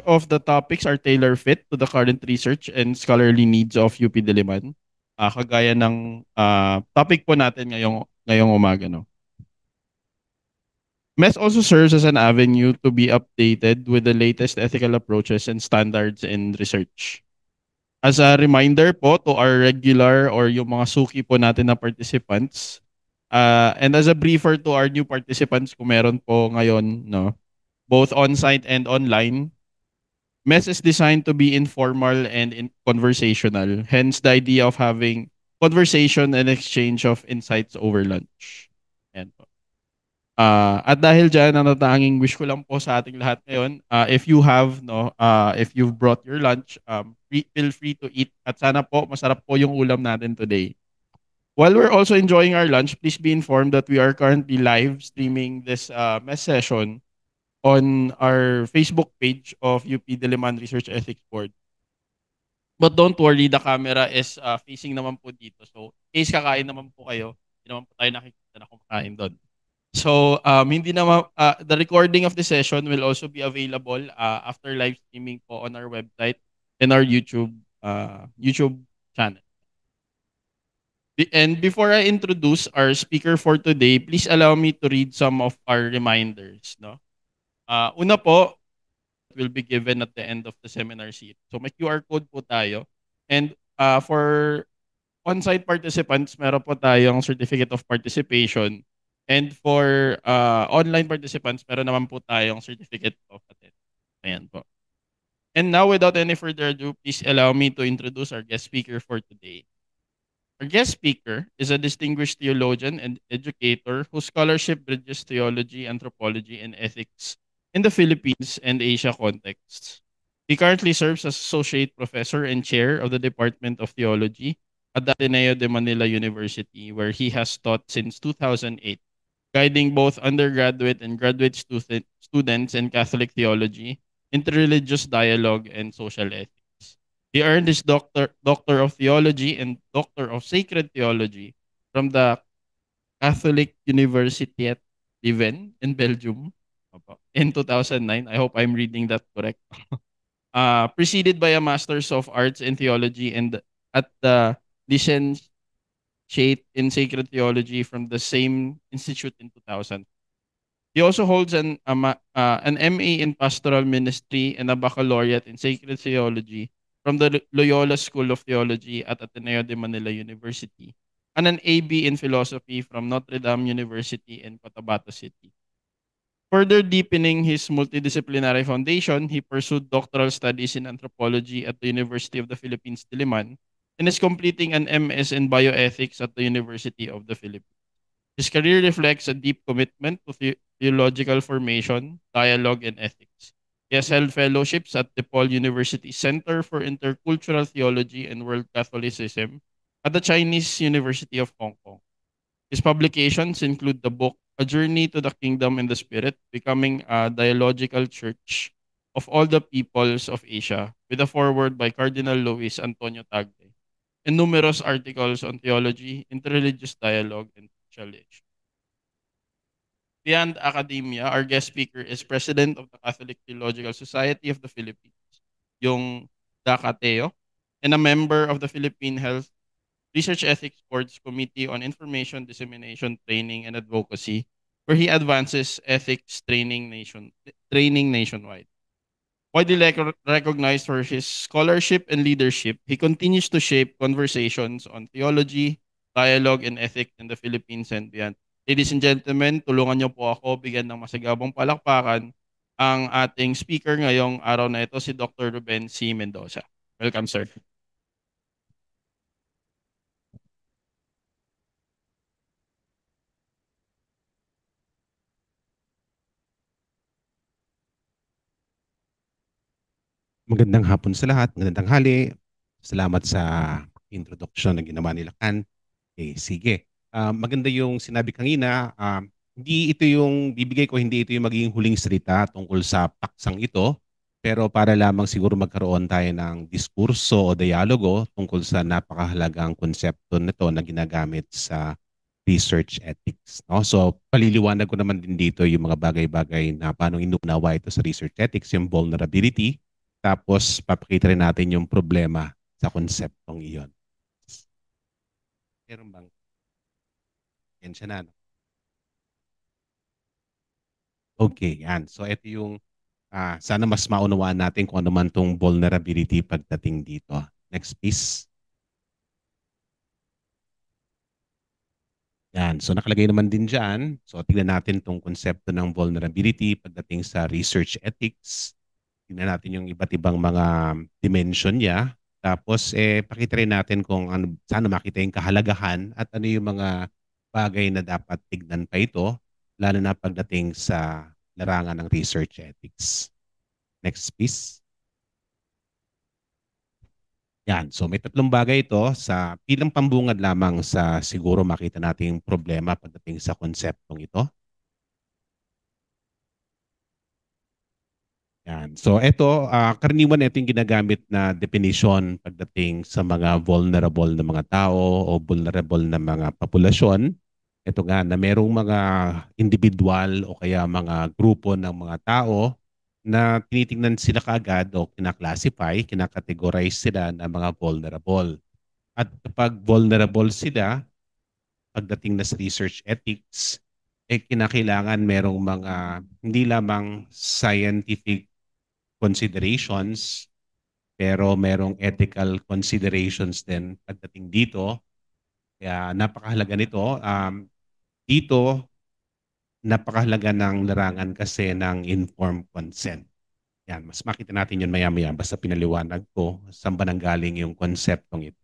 of the topics are tailor-fit to the current research and scholarly needs of UP Diliman. Kagaya ng topic po natin ngayong umaga, no? MES also serves as an avenue to be updated with the latest ethical approaches and standards in research. As a reminder po to our regular or yung mga suki po natin na participants, and as a briefer to our new participants kung meron po ngayon, no, both on-site and online, MES is designed to be informal and conversational. Hence the idea of having conversation and exchange of insights over lunch. Yan po. At dahil dyan, ang natanging wish ko lang po sa ating lahat ngayon, if you've brought your lunch, feel free to eat. At sana po, masarap po yung ulam natin today. While we're also enjoying our lunch, please be informed that we are currently live streaming this MES session on our Facebook page of UP Diliman Research Ethics Board. But don't worry, the camera is facing naman po dito. So, in case kakain naman po kayo, hindi naman po tayo nakikita na kumakain doon. So, hindi naman, the recording of the session will also be available after live streaming po on our website and our YouTube channel. And before I introduce our speaker for today, please allow me to read some of our reminders. No? Una po, will be given at the end of the seminar series. So may QR code po tayo. And for on-site participants, meron po tayong certificate of participation. And for online participants, meron naman po tayong certificate of attendance. Ayan po. And now, without any further ado, please allow me to introduce our guest speaker for today. Our guest speaker is a distinguished theologian and educator whose scholarship bridges theology, anthropology, and ethics in the Philippines and Asia contexts. He currently serves as Associate Professor and Chair of the Department of Theology at the Ateneo de Manila University, where he has taught since 2008, guiding both undergraduate and graduate students in Catholic theology, interreligious dialogue, and social ethics. He earned his Doctor of Theology and Doctor of Sacred Theology from the Catholic University at Leuven in Belgium in 2009. I hope I'm reading that correct. Preceded by a Master's of Arts in Theology and at the Licentiate in Sacred Theology from the same institute in 2000. He also holds an MA in Pastoral Ministry and a baccalaureate in Sacred Theology from the Loyola School of Theology at Ateneo de Manila University, and an AB in Philosophy from Notre Dame University in Cotabato City. Further deepening his multidisciplinary foundation, he pursued doctoral studies in anthropology at the University of the Philippines, Diliman, and is completing an MS in bioethics at the University of the Philippines. His career reflects a deep commitment to theological formation, dialogue, and ethics. He has held fellowships at DePaul University Center for Intercultural Theology and World Catholicism at the Chinese University of Hong Kong. His publications include the book A Journey to the Kingdom in the Spirit, Becoming a Dialogical Church of All the Peoples of Asia, with a foreword by Cardinal Luis Antonio Tagle, and numerous articles on theology, interreligious dialogue, and social issues. Beyond academia, our guest speaker is President of the Catholic Theological Society of the Philippines, yung DACATEO, and a member of the Philippine Health Research Ethics Board's Committee on Information Dissemination Training and Advocacy, where he advances ethics training nationwide. Widely recognized for his scholarship and leadership, he continues to shape conversations on theology, dialogue, and ethics in the Philippines and beyond. Ladies and gentlemen, tulungan niyo po ako bigyan ng masagabong palakpakan ang ating speaker ngayong araw na ito, si Dr. Ruben C. Mendoza. Welcome, sir. Magandang hapon sa lahat, magandang tanghali. Salamat sa introduction na ginawa nila Kan. Sige. Maganda yung sinabi kanina. Hindi ito yung bibigay ko, hindi ito yung magiging huling salita tungkol sa paksang ito. Pero para lamang siguro magkaroon tayo ng diskurso o dialogo tungkol sa napakahalagang konsepto nito na ginagamit sa research ethics. No? So paliliwanag ko naman din dito yung mga bagay-bagay na paano inuunawa ito sa research ethics, yung vulnerability, Tapos papakita rin natin yung problema sa konseptong iyon. Meron bang? Yan siya na. Okay, yan. So ito yung sana mas maunawaan natin kung ano man tong vulnerability pagdating dito. Next please. Yan. So nakalagay naman din dyan. So tignan natin tong konsepto ng vulnerability pagdating sa research ethics. Tignan natin yung iba't ibang mga dimension niya. Tapos pakita rin natin kung ano, sana makita yung kahalagahan at ano yung mga bagay na dapat tignan pa ito, lalo na pagdating sa larangan ng research ethics. Next please. Yan. So may tatlong bagay ito sa bilang pambungad lamang sa siguro makita nating problema pagdating sa konseptong ito. Yan. So ito, karaniwan ito yung ginagamit na definition pagdating sa mga vulnerable na mga tao o vulnerable na mga populasyon. Ito nga na merong mga individual o kaya mga grupo ng mga tao na tinitingnan sila kaagad o kinaklasify, kinakategorize sila na mga vulnerable. At kapag vulnerable sila, pagdating na sa research ethics, kinakailangan merong mga hindi lamang scientific considerations, pero merong ethical considerations din pagdating dito. Kaya napakahalaga nito. Dito, napakahalaga ng larangan kasi ng informed consent. Yan, mas makita natin yun maya-maya basta pinaliwanag ko saan ba nanggaling yung konseptong ito.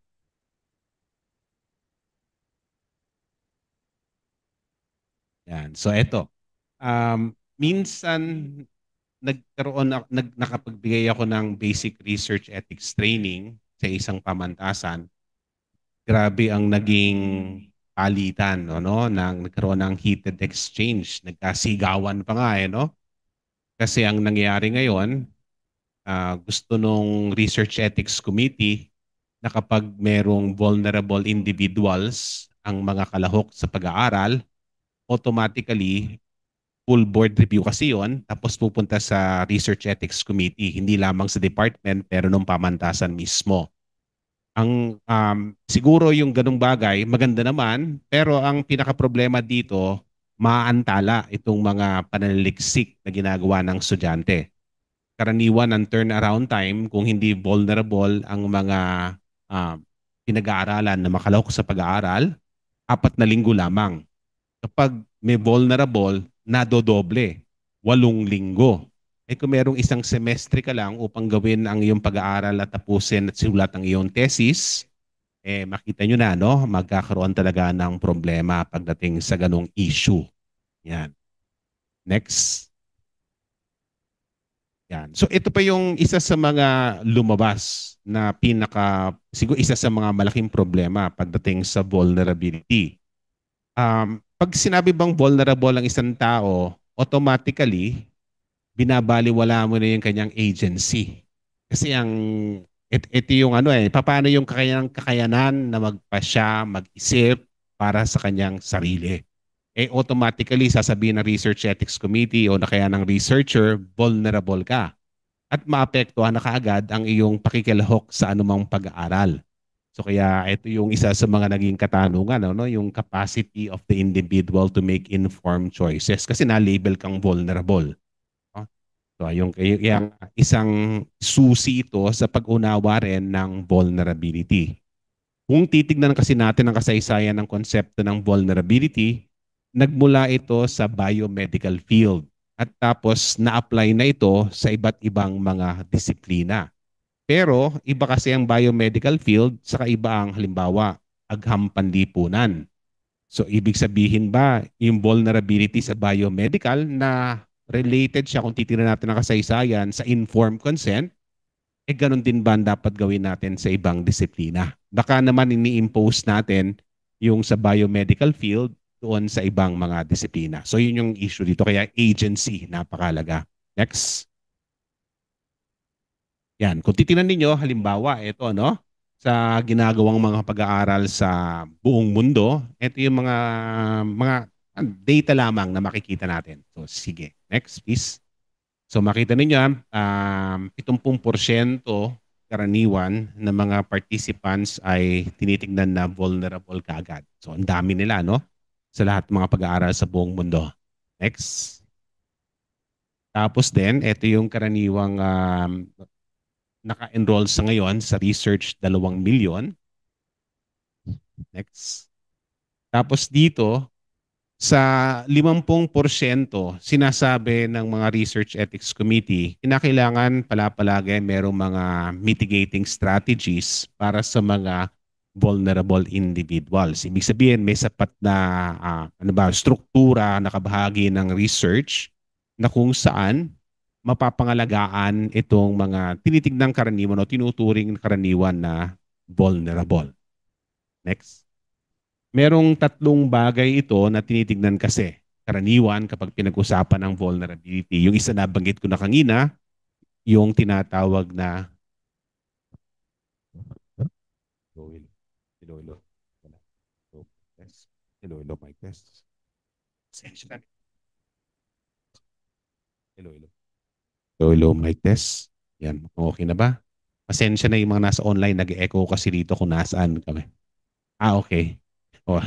Yan. So eto, minsan nakapagbigay ako ng basic research ethics training sa isang pamantasan. Grabe ang naging palitan, no? Nagkaroon ng heated exchange, nagkasigawan pa nga no? Kasi ang nangyayari ngayon, gusto nung Research Ethics Committee na kapag merong vulnerable individuals ang mga kalahok sa pag-aaral, automatically full board review kasi yon tapos pupunta sa Research Ethics Committee, hindi lamang sa department pero nung pamantasan mismo. Ang siguro yung ganung bagay maganda naman pero ang pinaka-problema dito maantala itong mga pananaliksik na ginagawa ng estudyante. Karaniwan ang turnaround time kung hindi vulnerable ang mga uh, pinag-aaralan na makalahok sa pag-aaral, 4 na linggo lamang. Kapag may vulnerable, nadodoble, 8 linggo. Kung merong isang semestre ka lang upang gawin ang iyong pag-aaral at tapusin at simulat ang iyong thesis, makita nyo na, no? Magkakaroon talaga ng problema pagdating sa ganong issue. Yan. Next. Yan. So ito pa yung isa sa mga lumabas na siguro isa sa mga malaking problema pagdating sa vulnerability. Pag sinabi bang vulnerable ang isang tao, automatically, binabaliwala mo na yung kanyang agency. Kasi ito yung paano yung kakayanan na magpasya, mag-isip para sa kanyang sarili. Automatically, sasabihin ng Research Ethics Committee o na kaya ng researcher, vulnerable ka. At maapektuhan na kaagad ang iyong pakikilahok sa anumang pag-aaral. So kaya ito yung isa sa mga naging katanungan, no? Yung capacity of the individual to make informed choices kasi na-label kang vulnerable. No? So yung isang susi ito sa pag-unawa rin ng vulnerability. Kung titignan kasi natin ang kasaysayan ng konsepto ng vulnerability, nagmula ito sa biomedical field at tapos na-apply na ito sa iba't ibang mga disiplina. Pero iba kasi ang biomedical field sa iba ang halimbawa agham panlipunan. So ibig sabihin ba yung vulnerability sa biomedical na related siya kung titingnan natin ang kasaysayan sa informed consent, ganun din ba ang dapat gawin natin sa ibang disiplina? Baka naman ini-impose natin yung sa biomedical field doon sa ibang mga disiplina. So yun yung issue dito. Kaya agency, napakalaga. Next. Yan, kung titingnan ninyo, halimbawa, ito, no? Sa ginagawang mga pag-aaral sa buong mundo, ito yung mga data lamang na makikita natin. So, sige. Next, please. So makita ninyo, 70% karaniwan ng mga participants ay tinitignan na vulnerable kaagad. So ang dami nila, no? Sa lahat ng mga pag-aaral sa buong mundo. Next. Tapos din, ito yung karaniwang naka-enroll sa ngayon sa research 2 milyon. Next. Tapos dito, sa 50% sinasabi ng mga Research Ethics Committee, kinakailangan palagi merong mga mitigating strategies para sa mga vulnerable individuals. Ibig sabihin, may sapat na struktura na kabahagi ng research na kung saan mapapangalagaan itong mga tinitignan karaniwan o tinuturing karaniwan na vulnerable. Next. Merong 3 bagay ito na tinitignan kasi karaniwan kapag pinag-usapan ng vulnerability. Yung isa na banggit ko na kanina, yung tinatawag na mic test. Mic test. Yan, okay na ba? Pasensya na yung mga nasa online, nag-echo kasi dito kung nasaan kami. Okay. Oh.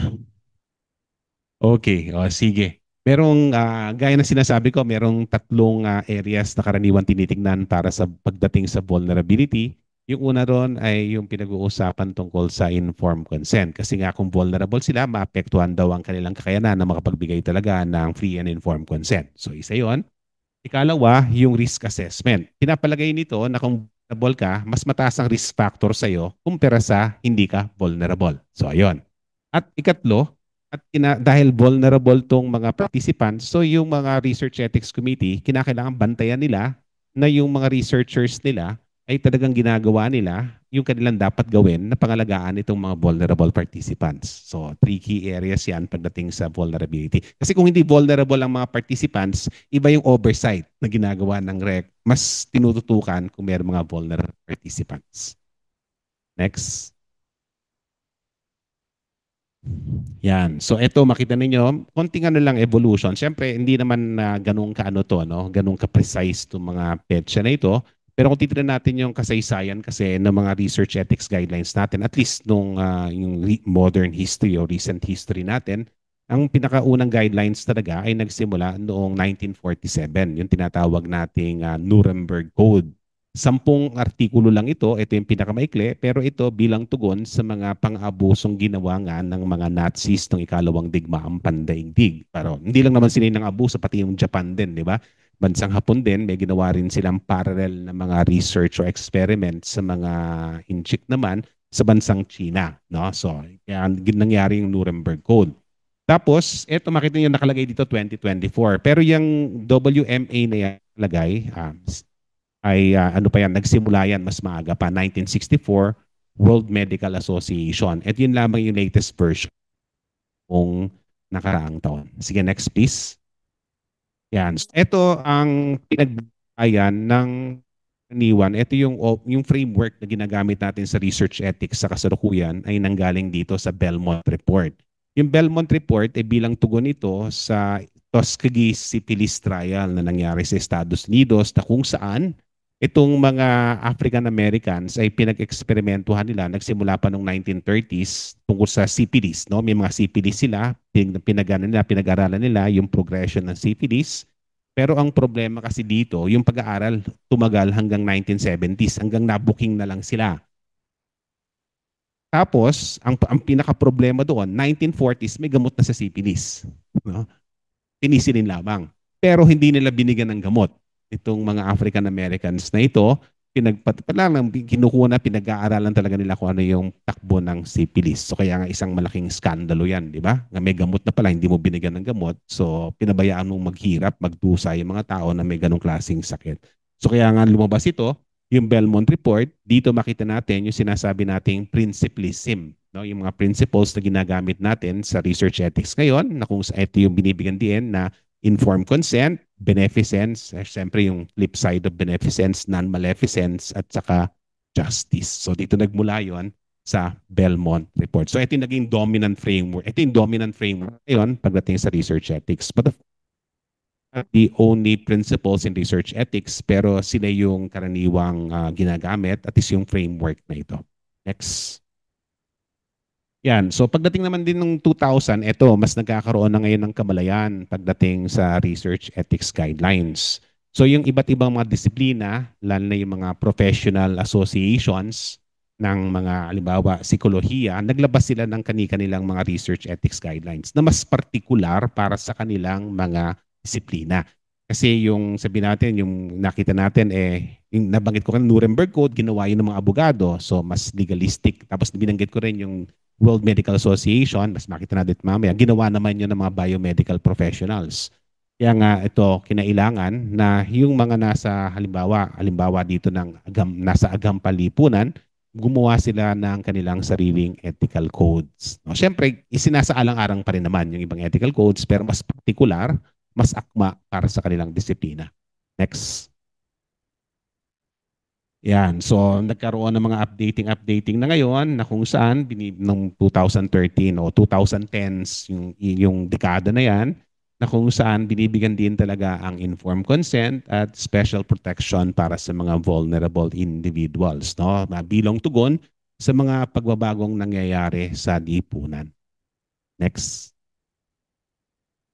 Okay, sige. Merong, gaya ng sinasabi ko, merong 3 areas na karaniwan tinitingnan para sa pagdating sa vulnerability. Yung una ron ay yung pinag-uusapan tungkol sa informed consent. Kasi nga kung vulnerable sila, maapektuhan daw ang kanilang kakayanan na makapagbigay talaga ng free and informed consent. So isa yon. Ikalawa, yung risk assessment. Pinapalagay nito na kung vulnerable ka, mas mataas ang risk factor sa'yo kumpara sa hindi ka vulnerable. So ayun. At ikatlo, dahil vulnerable tong mga participants, so yung mga Research Ethics Committee, kinakailangan bantayan nila na yung mga researchers nila ay talagang ginagawa nila yung kanilang dapat gawin na pangalagaan itong mga vulnerable participants. So, 3 key areas yan pagdating sa vulnerability. Kasi kung hindi vulnerable ang mga participants, iba yung oversight na ginagawa ng REC. Mas tinututukan kung mayroong mga vulnerable participants. Next. Yan. So ito makita ninyo, konting ano lang evolution. Siyempre, hindi naman ganun ka-ano to, no? Ganun ka-precise itong mga petsa na ito. Pero kung titignan natin yung kasaysayan kasi ng mga research ethics guidelines natin, at least nung yung modern history o recent history natin, ang pinakaunang guidelines talaga ay nagsimula noong 1947, yung tinatawag nating Nuremberg Code. 10 artikulo lang ito yung pinakamaikli, pero ito bilang tugon sa mga pang-abusong ginawa nga ng mga Nazis ng ikalawang digmaang pandaigdig. Pero hindi lang naman sila ng abuso, pati yung Japan din, di ba? Bansang Hapon din, may ginawa rin silang parallel na mga research o experiments sa mga inchik naman sa bansang China. No? So, kaya nangyari yung Nuremberg Code. Tapos, ito makita niyo nakalagay dito 2024. Pero yung WMA na yan lagay, ay ano pa yan, nagsimula yan mas maaga pa, 1964, World Medical Association. At yun lamang yung latest version kung nakaraang taon. Sige, next please. Yan. Ito ang pinagbayan ng Niwan. Ito yung framework na ginagamit natin sa research ethics sa kasalukuyan ay nanggaling dito sa Belmont Report. Yung Belmont Report ay bilang tugon ito sa Tuskegee syphilis trial na nangyari sa Estados Unidos na kung saan itong mga African Americans ay pinag-eksperimentuhan nila, nagsimula pa noong 1930s tungkol sa syphilis. No? May mga syphilis sila, pinag-aralan nila yung progression ng syphilis. Pero ang problema kasi dito, yung pag-aaral tumagal hanggang 1970s, hanggang nabuking na lang sila. Tapos, ang pinaka-problema doon, 1940s, may gamot na sa syphilis. No? Penicillin lamang. Pero hindi nila binigyan ng gamot itong mga African Americans na ito, kinukuha na, pinag-aaralan talaga nila kung ano yung takbo ng syphilis. So kaya nga isang malaking skandalo yan, di ba? Nga may gamot na pala, hindi mo binigyan ng gamot. So pinabayaan mong maghirap, magdusa yung mga tao na may ganong klaseng sakit. So kaya nga lumabas ito, yung Belmont Report, dito makita natin yung sinasabi nating principlism. No? Yung mga principles na ginagamit natin sa research ethics ngayon, na kung ito yung binibigyan din na informed consent, beneficence, siyempre yung flip side of beneficence, non-maleficence, at saka justice. So dito nagmula yon sa Belmont Report. So ito yung naging dominant framework. Ito yung dominant framework ngayon pagdating sa research ethics. But the only principles in research ethics, pero sila yung karaniwang ginagamit at is yung framework na ito. Next. Yan. So pagdating naman din ng 2000, ito, mas nagkakaroon na ngayon ng kamalayan pagdating sa research ethics guidelines. So yung iba't ibang mga disiplina, lalo na yung mga professional associations ng mga, halimbawa, psikolohiya, naglabas sila ng kanilang mga research ethics guidelines na mas partikular para sa kanilang mga disiplina. Kasi yung sabi natin, yung nakita natin, yung nabanggit ko kanina, Nuremberg Code, ginawa yun ng mga abogado. So mas legalistic. Tapos binanggit ko rin yung World Medical Association, mas makita natin mamaya, ginawa naman yun ng mga biomedical professionals. Kaya nga ito, kinailangan na yung mga halimbawa dito nasa agampan lipunan, gumawa sila ng kanilang sariling ethical codes. No, siyempre, isinasaalang-arang pa rin naman yung ibang ethical codes, pero mas particular, mas akma para sa kanilang disiplina. Next. Yan. So, nagkaroon ng mga updating na ngayon na kung saan noong 2013 o 2010s, yung dekada na yan, na kung saan binibigyan din talaga ang informed consent at special protection para sa mga vulnerable individuals, no? Bilang tugon sa mga pagbabagong nangyayari sa lipunan. Next.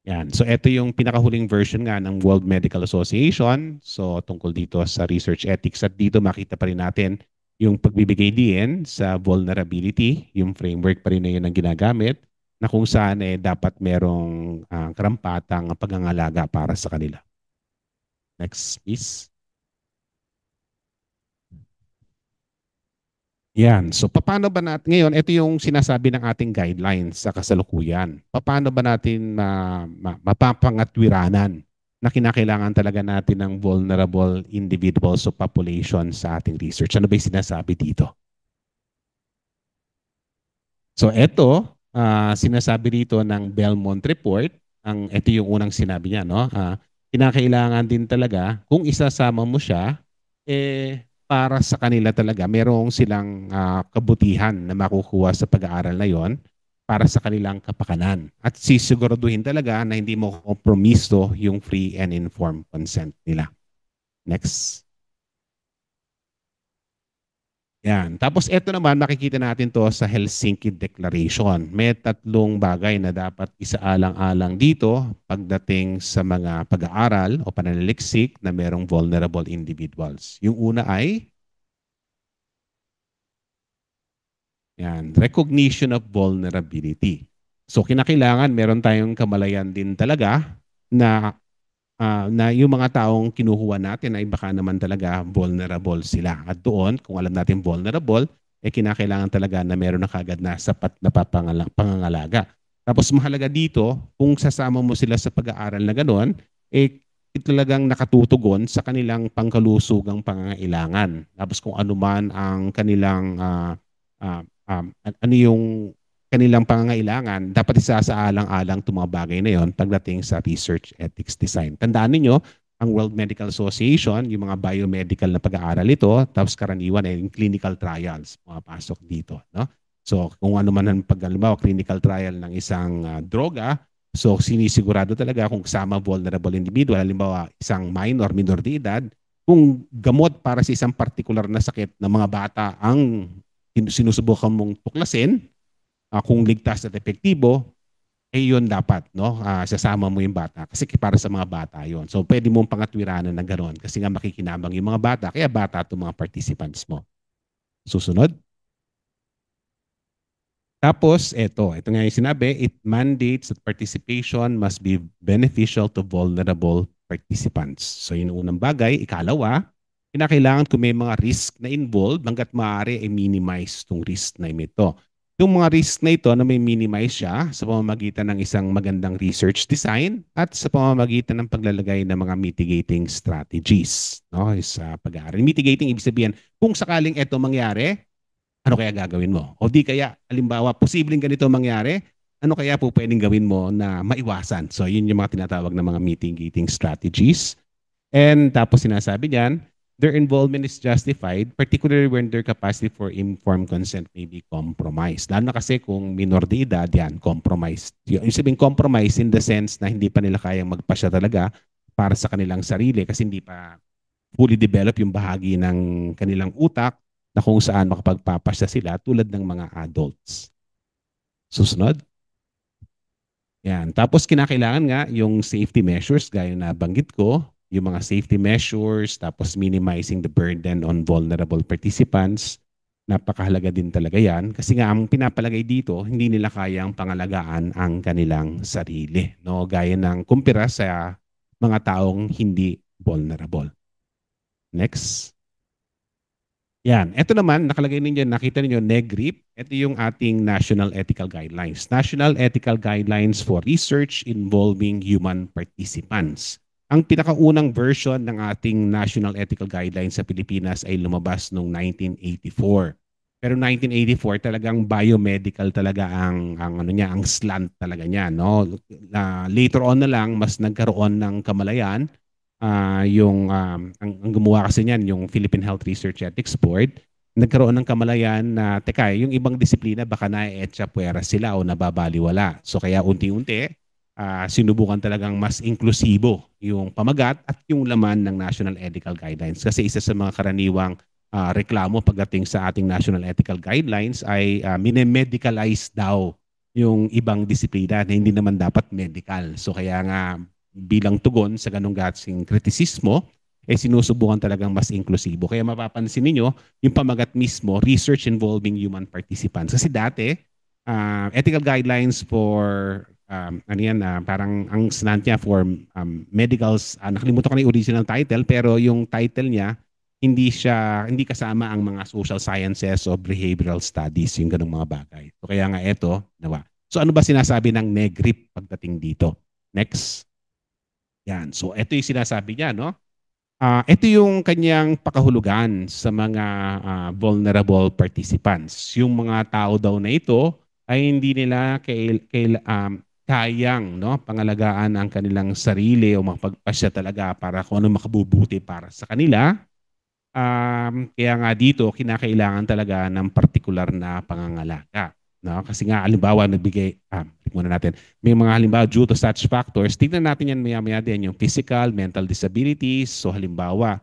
Yan. So ito yung pinakahuling version nga ng World Medical Association. So tungkol dito sa research ethics, at dito makita pa rin natin yung pagbibigay din sa vulnerability, yung framework pa rin na yun ang ginagamit, na kung saan dapat merong karampatang pagngangalaga para sa kanila. Next, please. Yan. So paano ba natin ngayon, ito yung sinasabi ng ating guidelines sa kasalukuyan. Paano ba natin mapapangatwiranan na kinakailangan talaga natin ng vulnerable individuals o population sa ating research? Ano ba yung sinasabi dito? So ito, sinasabi dito ng Belmont Report, ito yung unang sinabi niya, no? Kinakailangan din talaga, kung isasama mo siya, para sa kanila talaga, merong silang kabutihan na makukuha sa pag-aaral na yon para sa kanilang kapakanan. At sisiguraduhin talaga na hindi mo kompromiso yung free and informed consent nila. Next. Yan. Tapos ito naman, makikita natin to sa Helsinki Declaration. May tatlong bagay na dapat isaalang-alang dito pagdating sa mga pag-aaral o pananaliksik na merong vulnerable individuals. Yung una ay recognition of vulnerability. So kinakailangan meron tayong kamalayan din talaga na yung mga taong kinukuha natin ay baka naman talaga vulnerable sila. At doon, kung alam natin vulnerable, kinakailangan talaga na meron na kagad na sapat na pangangalaga. Tapos mahalaga dito, kung sasama mo sila sa pag-aaral na gano'n, talagang nakatutugon sa kanilang pangkalusugang pangangailangan. Tapos kung ano man ang kanilang ano yung kanilang pangangailangan, dapat isasaalang-alang itong mga bagay na yon pagdating sa research ethics design. Tandaan ninyo, ang World Medical Association, yung mga biomedical na pag-aaral ito, tapos karaniwan ay yung clinical trials, pumapasok dito. No? So kung ano man ang paghalimbawa, clinical trial ng isang droga, so sinisigurado talaga kung kasama vulnerable individual, halimbawa isang minor de edad, kung gamot para sa isang particular na sakit ng mga bata ang sinusubukan mong tuklasin, kung ligtas at epektibo, yun dapat, no? Sasama mo yung bata kasi para sa mga bata yun. So pwede mong pangatwiranan ng gano'n kasi nga makikinabang yung mga bata, kaya bata itong mga participants mo. Susunod. Tapos, ito nga yung sinabi, it mandates that participation must be beneficial to vulnerable participants. So yun unang bagay. Ikalawa, kinakailangan kung may mga risk na involved, hanggat maaari ay minimize itong risk na ito. Yung mga risk na ito na may minimize siya sa pamamagitan ng isang magandang research design at sa pamamagitan ng paglalagay ng mga mitigating strategies, no? Sa pag-aaral. Mitigating, ibig sabihin, kung sakaling ito mangyari, ano kaya gagawin mo? O di kaya, halimbawa, posibleng ganito mangyari, ano kaya po pwedeng gawin mo na maiwasan? So yun yung mga tinatawag na mga mitigating strategies. And tapos sinasabi diyan, their involvement is justified, particularly when their capacity for informed consent may be compromised. Lalo na kasi kung minor de edad, yan, compromised. Yung sabihin compromised in the sense na hindi pa nila kayang magpasya talaga, para sa kanilang sarili kasi hindi pa fully develop yung bahagi ng kanilang utak na kung saan makapagpapasya sila tulad ng mga adults. Susunod. Yan. Tapos kinakailangan nga yung safety measures gaya na banggit ko, yung mga safety measures, tapos minimizing the burden on vulnerable participants. Napakahalaga din talaga yan kasi nga ang pinapalagay dito, hindi nila kayang pangalagaan ang kanilang sarili. No? Gaya ng kumpira sa mga taong hindi vulnerable. Next. Yan. Ito naman, nakalagay ninyo, nakita ninyo, NEGRIP. Ito yung ating National Ethical Guidelines. National Ethical Guidelines for Research Involving Human Participants. Ang pinakaunang version ng ating National Ethical Guidelines sa Pilipinas ay lumabas noong 1984. Pero 1984 talagang biomedical talaga ang ano niya, ang slant talaga niya, no? Later on na lang mas nagkaroon ng kamalayan ang gumawa kasi niyan yung Philippine Health Research Ethics Board, nagkaroon ng kamalayan na teka, yung ibang disiplina baka na-etcha puwera sila o nababaliwala. So kaya unti-unti sinubukan talagang mas inklusibo yung pamagat at yung laman ng National Ethical Guidelines. Kasi isa sa mga karaniwang reklamo pagdating sa ating National Ethical Guidelines ay minemedicalize daw yung ibang disiplina na hindi naman dapat medical. So kaya nga bilang tugon sa ganong gatsing kritisismo, sinusubukan talagang mas inklusibo. Kaya mapapansin ninyo, yung pamagat mismo, research involving human participants. Kasi dati, ethical guidelines for, parang ang slant niya for medicals, nakalimutan ko na yung original title, pero yung title niya, hindi kasama ang mga social sciences o behavioral studies, yung ganong mga bagay. So kaya nga ito, nawa. So ano ba sinasabi ng NEGRIP pagdating dito? Next. Yan. So ito yung sinasabi niya, no? Ito yung kanyang pakahulugan sa mga vulnerable participants. Yung mga tao daw na ito ay hindi nila kayang pangalagaan ang kanilang sarili o makapagpasya talaga para kung ano makabubuti para sa kanila. Kaya nga dito, kinakailangan talaga ng partikular na pangangalaga. No? Kasi nga, halimbawa, muna natin, may mga halimbawa due to such factors, tignan natin yan maya-maya din, yung physical, mental disabilities. So halimbawa,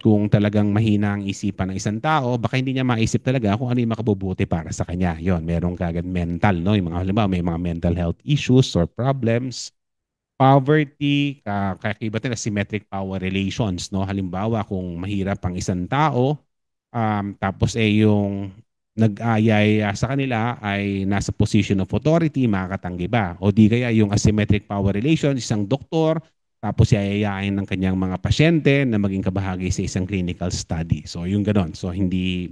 kung talagang mahina ang isipan ng isang tao, baka hindi niya maisip talaga kung ano yung makabubuti para sa kanya. Yon, merong kagad mental, no? Yung mga halimbawa, may mga mental health issues or problems. Poverty, kakibat nila symmetric power relations, no? Halimbawa, kung mahirap ang isang tao, tapos yung nag-ayay sa kanila ay nasa position of authority, makakatanggi ba? O di kaya yung asymmetric power relations, isang doktor, tapos yayayain ng kanyang mga pasyente na maging kabahagi sa isang clinical study. So yung ganon. So hindi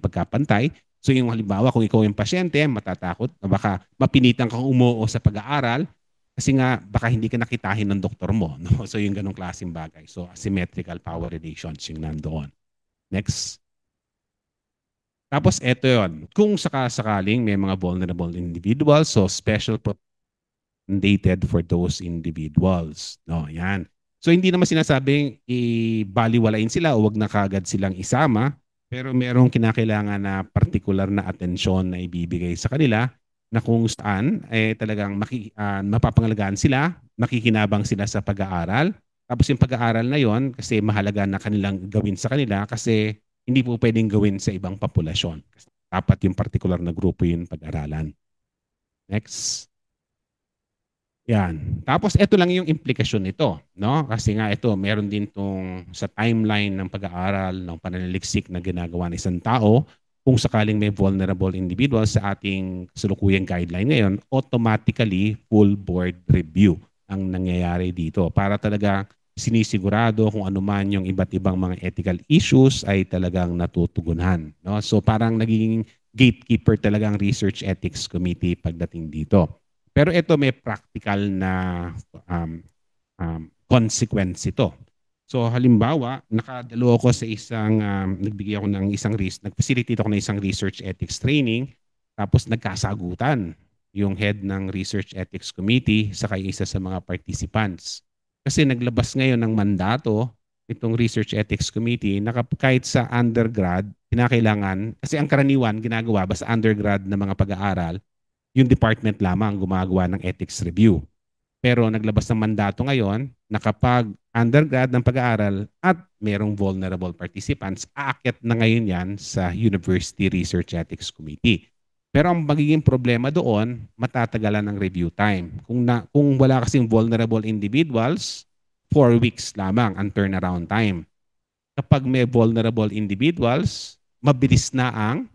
pagkapantay. So yung halimbawa, kung ikaw yung pasyente, matatakot, baka mapinitan kang umuo sa pag-aaral, kasi nga baka hindi ka nakitahin ng doktor mo. No? So yung ganong klaseng bagay. So asymmetrical power relations yung nandoon. Next. Tapos eto yon. Kung sakasakaling may mga vulnerable individuals, so special mandated for those individuals. No, yan. So hindi naman sinasabing ibaliwalain sila o wag na kagad silang isama, pero merong kinakailangan na particular na atensyon na ibibigay sa kanila na kung saan talagang mapapangalagaan sila, makikinabang sila sa pag-aaral. Tapos yung pag-aaral na yon kasi mahalaga na kanilang gawin sa kanila kasi hindi po pwedeng gawin sa ibang populasyon. Dapat yung particular na grupo yun pag-aralan. Next. Yan. Tapos ito lang yung implikasyon nito, no? Kasi nga ito, meron din tong sa timeline ng pag-aaral ng pananaliksik na ginagawa ng isang tao, kung sakaling may vulnerable individual sa ating kasalukuyang guideline ngayon, automatically full board review ang nangyayari dito para talaga sinisigurado kung ano man yung iba't ibang mga ethical issues ay talagang natutugunan, no? So parang naging gatekeeper talaga ang Research Ethics Committee pagdating dito. Pero ito may practical na consequence ito. So halimbawa, nakadalo ako sa nagbigay ako ng nag-facilitate ako ng isang research ethics training, tapos nagkasagutan yung head ng Research Ethics Committee sa isa sa mga participants. Kasi naglabas ngayon ng mandato itong Research Ethics Committee na kahit sa undergrad, kinakailangan, kasi ang karaniwan ginagawa basta undergrad na mga pag-aaral, yung department lamang gumagawa ng ethics review. Pero naglabas ng mandato ngayon na kapag undergrad ng pag-aaral at merong vulnerable participants, aakyat na ngayon yan sa University Research Ethics Committee. Pero ang magiging problema doon, matatagalan ng review time. Kung wala kasing vulnerable individuals, 4 weeks lamang ang turnaround time. Kapag may vulnerable individuals, mabilis na ang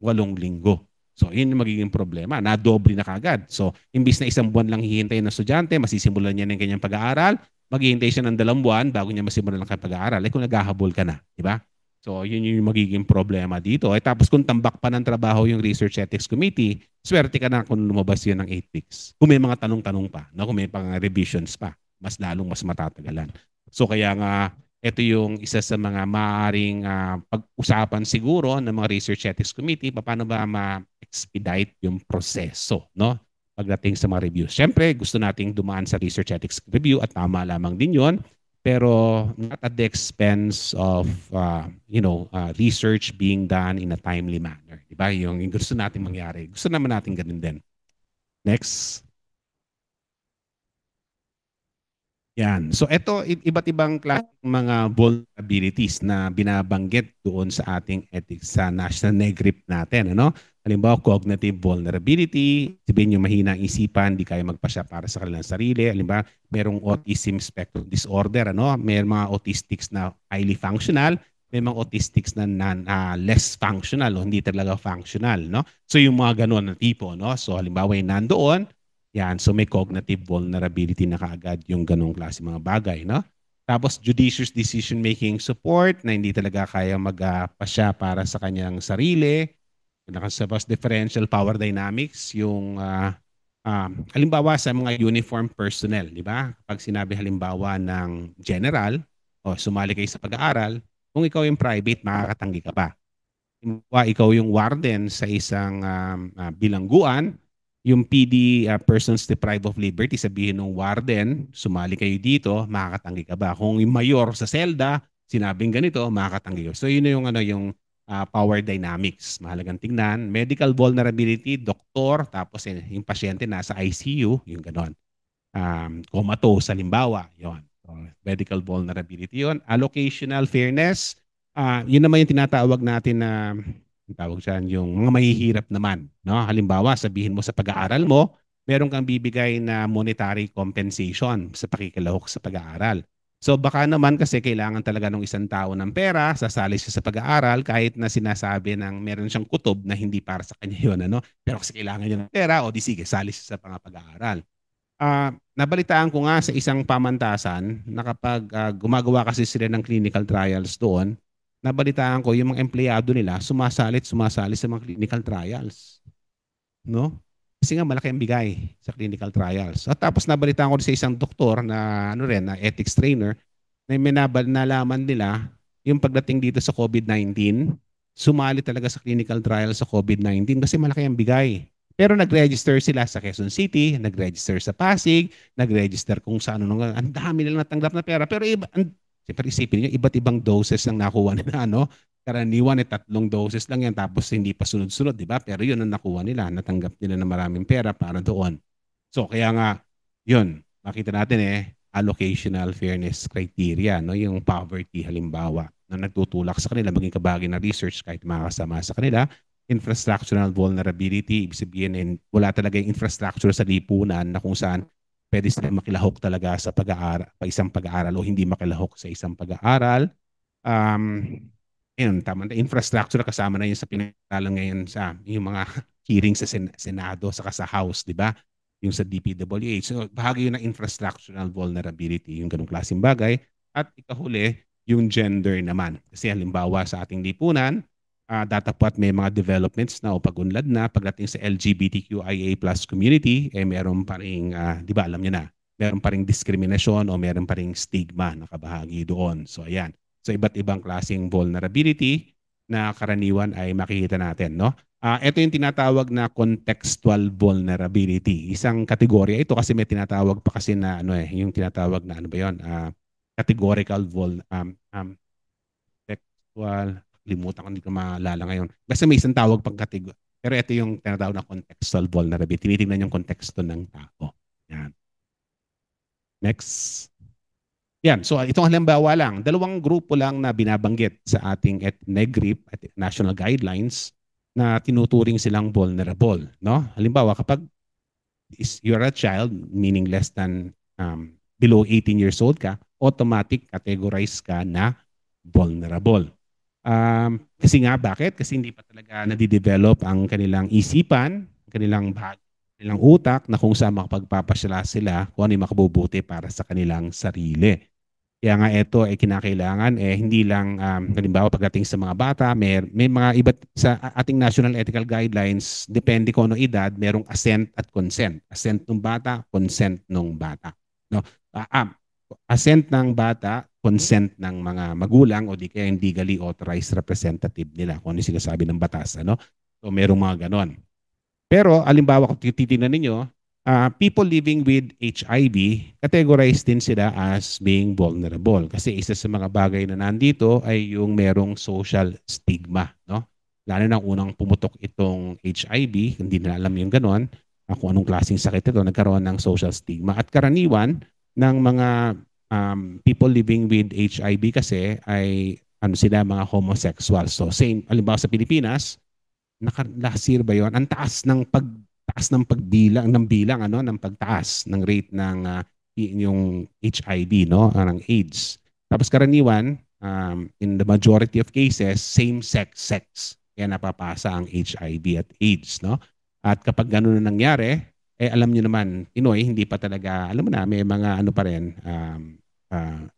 8 linggo. So, yun yung magiging problema. Nadoble na kagad. So, imbis na 1 buwan lang hihintay ng estudyante, masisimulan niya ng kanyang pag-aaral, maghihintay siya ng 2 buwan bago niya masimulan ng kanyang pag-aaral. Kung naghahabol ka na, di ba? So, yun yung magiging problema dito. Tapos kung tambak pa ng trabaho yung Research Ethics Committee, swerte ka na kung lumabas yun ng 8 weeks. Kung may mga tanong-tanong pa, no? Kung may pang revisions pa, mas matatagalan. So, kaya nga, ito yung isa sa mga maaaring pag-usapan siguro ng mga Research Ethics Committee, paano ba ma-expedite yung proseso, no? Pagdating sa mga reviews. Siyempre, gusto nating dumaan sa Research Ethics Review at tama lamang din yon, pero not at the expense of research being done in a timely manner. Diba? Yung gusto nating mangyari. Gusto naman natin ganun din. Next. Yan. So ito, iba't ibang klaseng mga vulnerabilities na binabanggit doon sa ating ethics sa National NEGRIP natin. Ano? Halimbawa, cognitive vulnerability, sabihin yung mahina ang isipan, di kaya magpasya para sa kanilang sarili. Halimbawa, merong autism spectrum disorder. Ano? May mga autistics na highly functional, may mga autistics na less functional o hindi talaga functional. No? So yung mga ganun na tipo. No? So halimbawa, yung nandoon, yan, so may cognitive vulnerability na kaagad yung ganong klase mga bagay, no? Tapos judicious decision-making support na hindi talaga kaya magpasya para sa kanyang sarili. Tapos differential power dynamics, yung halimbawa sa mga uniform personnel, di ba? Kapag sinabi halimbawa ng general, o sumali kayo sa pag-aaral, kung ikaw yung private, makakatanggi ka pa. Ikaw yung warden sa isang bilangguan, yung PD, persons deprived of liberty, sabihin ng warden, sumali kayo dito, makakatanggi ka ba? Kung yung mayor sa selda, sinabing ganito, makakatanggi ka. So yun yung power dynamics. Mahalagang tingnan. Medical vulnerability, doktor, tapos yung pasyente nasa ICU, yung ganon. Comatose, halimbawa, yun. So, medical vulnerability yun. Allocational fairness, yun naman yung tinatawag natin na tawag dyan, yung mga mahihirap naman. No? Halimbawa, sabihin mo sa pag-aaral mo, meron kang bibigay na monetary compensation sa pakikilahok sa pag-aaral. So baka naman kasi kailangan talaga ng isang tao ng pera, sasali siya sa pag-aaral kahit na sinasabi ng meron siyang kutob na hindi para sa kanya yun. Ano? Pero kasi kailangan niya ng pera, o di sige, sali siya sa pag-aaral. Nabalitaan ko nga sa isang pamantasan na kapag gumagawa kasi sila ng clinical trials doon, nabalitaan ko yung mga empleyado nila sumasali sa mga clinical trials. No? Kasi nga malaki ang bigay sa clinical trials. At tapos nabalitaan ko sa isang doktor na na ethics trainer na may nalaman nila yung pagdating dito sa COVID-19, sumali talaga sa clinical trials sa COVID-19 kasi malaki ang bigay. Pero nag-register sila sa Quezon City, nag-register sa Pasig, nag-register kung saan ano, ang dami nilang natanggap na pera. Pero siyempre isipin niyo, iba't ibang doses ang nakuha nila, no? Karaniwan 3 doses lang yan tapos hindi pa sunod-sunod, di ba? Pero yun ang nakuha nila, natanggap nila ng maraming pera para doon. So kaya nga, yun, makita natin allocational fairness criteria, no? Yung poverty halimbawa na nagtutulak sa kanila maging kabahagi ng research kahit makasama sa kanila. Infrastructural vulnerability, ibig sabihin wala talaga yung infrastructure sa lipunan na kung saan pwede sila makilahok talaga sa isang pag-aaral o hindi makilahok sa isang pag-aaral. Yun, tama na. Infrastructure kasama na yun sa pinag-aralan ngayon sa yung mga hearing sa Senado saka sa House, di ba? Yung sa DPWH. So, bahagi yun ng infrastructural vulnerability, yung ganung klaseng bagay. At ikahuli, yung gender naman. Kasi halimbawa sa ating lipunan, datapat may mga developments na o pag-unlad na pagdating sa LGBTQIA plus community, meron pa rin, di ba alam niyo na, meron pa rin diskriminasyon o meron pa rin stigma na kabahagi doon. So ayan. So iba't ibang klaseng vulnerability na karaniwan ay makikita natin, no? Ito yung tinatawag na contextual vulnerability. Isang kategorya ito kasi may tinatawag pa kasi na yung tinatawag na ano ba 'yon? Categorical contextual, limutan ko, hindi ko maalala ngayon. Basta may isang tawag pang kategorya. Pero ito yung tinatawag na contextual vulnerability. Tinitingnan yung konteksto ng tao. Yan. Next. Yan. So itong halimbawa lang, dalawang grupo lang na binabanggit sa ating NEGRIP at national guidelines na tinuturing silang vulnerable. No? Halimbawa, kapag you're a child, meaning less than below 18 years old ka, automatic categorize ka na vulnerable. Kasi nga, bakit? Kasi hindi pa talaga nadidevelop ang kanilang isipan, kanilang utak na kung saan makapagpapasala sila kung ano yung makabubuti para sa kanilang sarili. Kaya nga ito ay kinakailangan hindi lang halimbawa pagdating sa mga bata, may mga iba't sa ating national ethical guidelines, depende kung ano edad, merong assent at consent. Assent ng bata, consent ng bata. No? Assent ng bata, consent ng mga magulang o di kaya yung legally authorized representative nila kung ano sinasabi ng batas. Ano? So merong mga ganon. Pero alimbawa kung titignan ninyo, people living with HIV, categorized din sila as being vulnerable. Kasi isa sa mga bagay na nandito ay yung merong social stigma. No? Lalo na unang pumutok itong HIV, hindi na alam yung ganon, kung anong klaseng sakit ito, nagkaroon ng social stigma. At karaniwan ng mga people living with HIV kasi ay ano sila, mga homosexual. So same, alimbawa sa Pilipinas, last year ba 'yon? Ang taas ng pagbilang ng bilang ng pagtaas ng rate ng yung HIV ng AIDS. Tapos karaniwan in the majority of cases same sex kaya napapasa ang HIV at AIDS At kapag gano'n na nangyari, alam niyo naman, Pinoy hindi pa talaga alam mo na may mga ano pa rin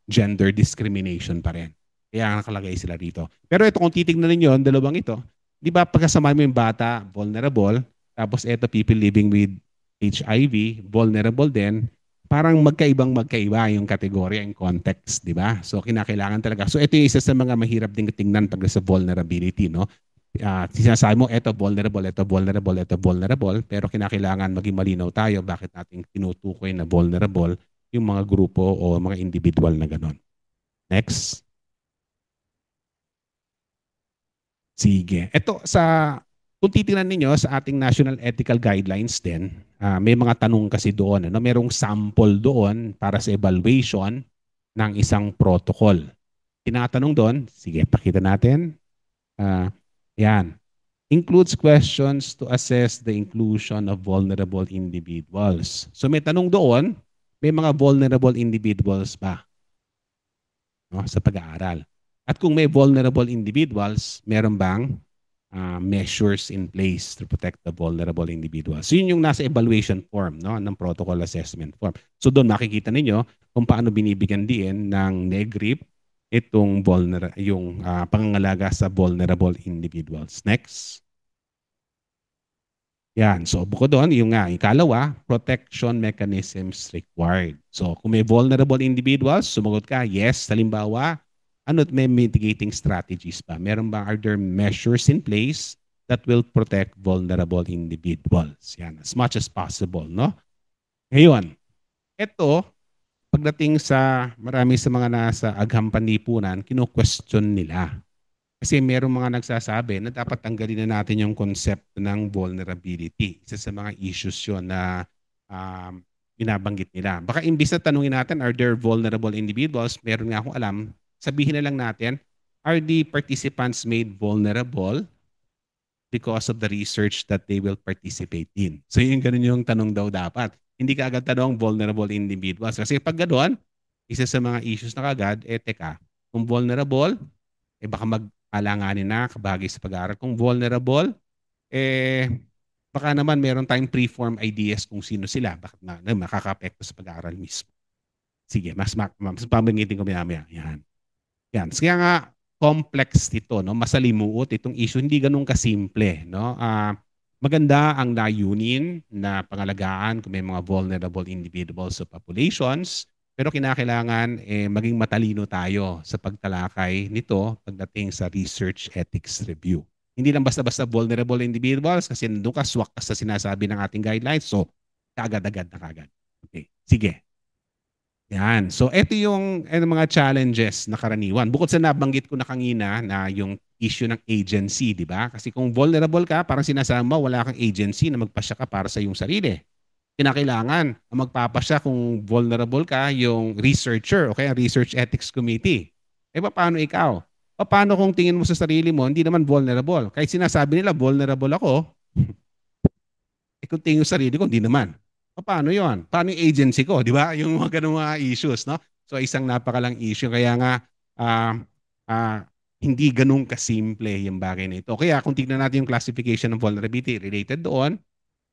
gender discrimination pa rin. Kaya nakalagay sila rito. Pero ito kung titingnan niyo ang dalawang ito, di ba pagkasama mo yung bata, vulnerable, tapos eto people living with HIV, vulnerable din, parang magkaiba yung kategorya, yung context, di ba? So kinakailangan talaga. So ito yung isa sa mga mahirap ding tingnan pag sa vulnerability, no? Sinasabi mo, eto vulnerable, pero kinakailangan maging malinaw tayo bakit natin tinutukoy na vulnerable yung mga grupo o mga individual na ganon. Next. Sige. Ito kung titingnan ninyo sa ating national ethical guidelines din, may mga tanong kasi doon. Merong sample doon para sa evaluation ng isang protocol. Tinatanong doon, sige, pakita natin. Yan. Includes questions to assess the inclusion of vulnerable individuals. So may tanong doon, may mga vulnerable individuals ba sa pag-aaral? At kung may vulnerable individuals, meron bang measures in place to protect the vulnerable individuals? So yun yung nasa evaluation form ng protocol assessment form. So doon makikita ninyo kung paano binibigyan din ng NEGRIP itong yung pangangalaga sa vulnerable individuals. Next. Yan. So bukod doon, yung ikalawa, protection mechanisms required. So kung may vulnerable individuals, sumagot ka, yes. Halimbawa, may mitigating strategies ba? Meron ba, are there measures in place that will protect vulnerable individuals? Yan, as much as possible, no? Ngayon, ito, pagdating sa marami sa mga nasa agham panlipunan, kino-question nila. Kasi merong mga nagsasabi na dapat tanggalin na natin yung concept ng vulnerability. Isa sa mga issues yun na binabanggit nila. Baka imbis na tanungin natin, are there vulnerable individuals? Meron nga akong alam, sabihin na lang natin, are the participants made vulnerable because of the research that they will participate in? So yung ganun yung tanong daw dapat. Hindi ka agad tanong vulnerable individuals. Kasi pag ganoon, isa sa mga issues na kagad, teka, kung vulnerable, baka mag-alanganin na kabahagi sa pag-aaral. Kung vulnerable, baka naman meron tayong pre-form ideas kung sino sila, bakit makaka-apekto sa pag-aaral mismo. Sige, mas pambangitin ko maya-maya. Yan. Kaya nga, complex ito, masalimuot itong issue, hindi ganun kasimple. Maganda ang layunin na pangalagaan kung may mga vulnerable individuals o populations, pero kinakailangan maging matalino tayo sa pagtalakay nito pagdating sa research ethics review. Hindi lang basta-basta vulnerable individuals kasi nandun ka, swak ka sa sinasabi ng ating guidelines, so kaagad-agad na kagad. Okay, sige. Yan. So, ito yung mga challenges na karaniwan. Bukod sa nabanggit ko na kanina na yung issue ng agency, di ba? Kasi kung vulnerable ka, parang sinasama, wala kang agency na magpasya ka para sa iyong sarili. kinakailangan ang magpapasya kung vulnerable ka yung researcher o kaya research ethics committee. Eh paano ikaw? Paano kung tingin mo sa sarili mo, hindi naman vulnerable? Kahit sinasabi nila vulnerable ako, eh kung tingin mo sa sarili ko, hindi naman. Paano yon? Paano yung agency ko? Di ba? Yung mga ganung mga issues, no? So isang napakalang issue. Kaya nga, ah, ah, hindi ganun kasimple yung bagay na ito. Kaya kung tignan natin yung classification ng vulnerability related doon,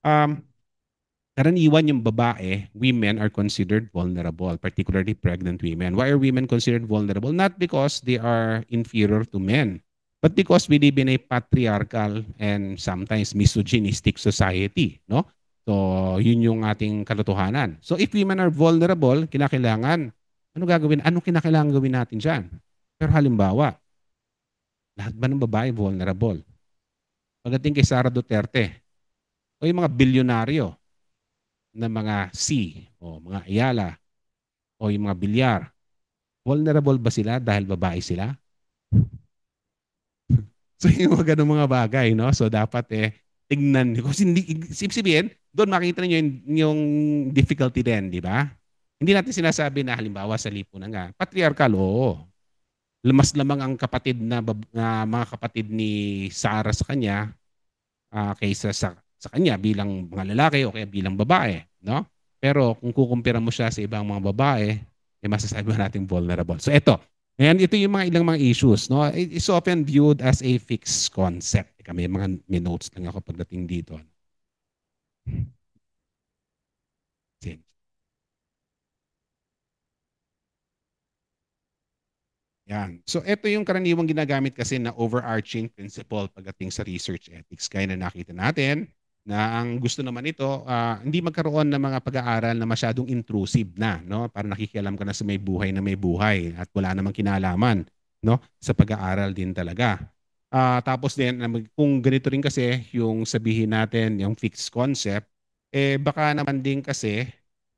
um, karaniwan yung babae, women are considered vulnerable, particularly pregnant women. Why are women considered vulnerable? Not because they are inferior to men, but because we live in a patriarchal and sometimes misogynistic society, no? So, yun yung ating katotohanan. So, if women are vulnerable, kinakailangan, ano gagawin? Ano kinakailangan gawin natin dyan? Pero halimbawa, lahat ba ng babae vulnerable? Pagdating kay Sara Duterte, o yung mga bilyonaryo, ng mga C o mga Ayala o yung mga Bilyar, vulnerable ba sila dahil babae sila? So yung mga ganung mga bagay, no? So dapat tingnan nyo. Kasi hindi, sabihin, doon makita niyo yung difficulty din, di ba? Hindi natin sinasabi na halimbawa sa lipunan nga, patriarchal, oo. Mas lamang ang kapatid na mga kapatid ni Sarah sa kanya kaysa sa kanya bilang mga lalaki o kaya bilang babae, no? Pero kung kukumpira mo siya sa ibang mga babae, eh masasabi mo natin vulnerable. So ito yung mga ilang mga issues, no? It's often viewed as a fixed concept. Teka, may notes lang ako pagdating dito. Yan. So ito yung karaniwang ginagamit kasi na overarching principle pagdating sa research ethics. Kaya na nakita natin na ang gusto naman ito, hindi magkaroon ng mga pag-aaral na masyadong intrusive na, no? Para nakikialam ka na sa may buhay na may buhay at wala namang kinalaman, no? Sa pag-aaral din talaga. Tapos din, kung ganito rin kasi yung sabihin natin, yung fixed concept, eh baka naman din kasi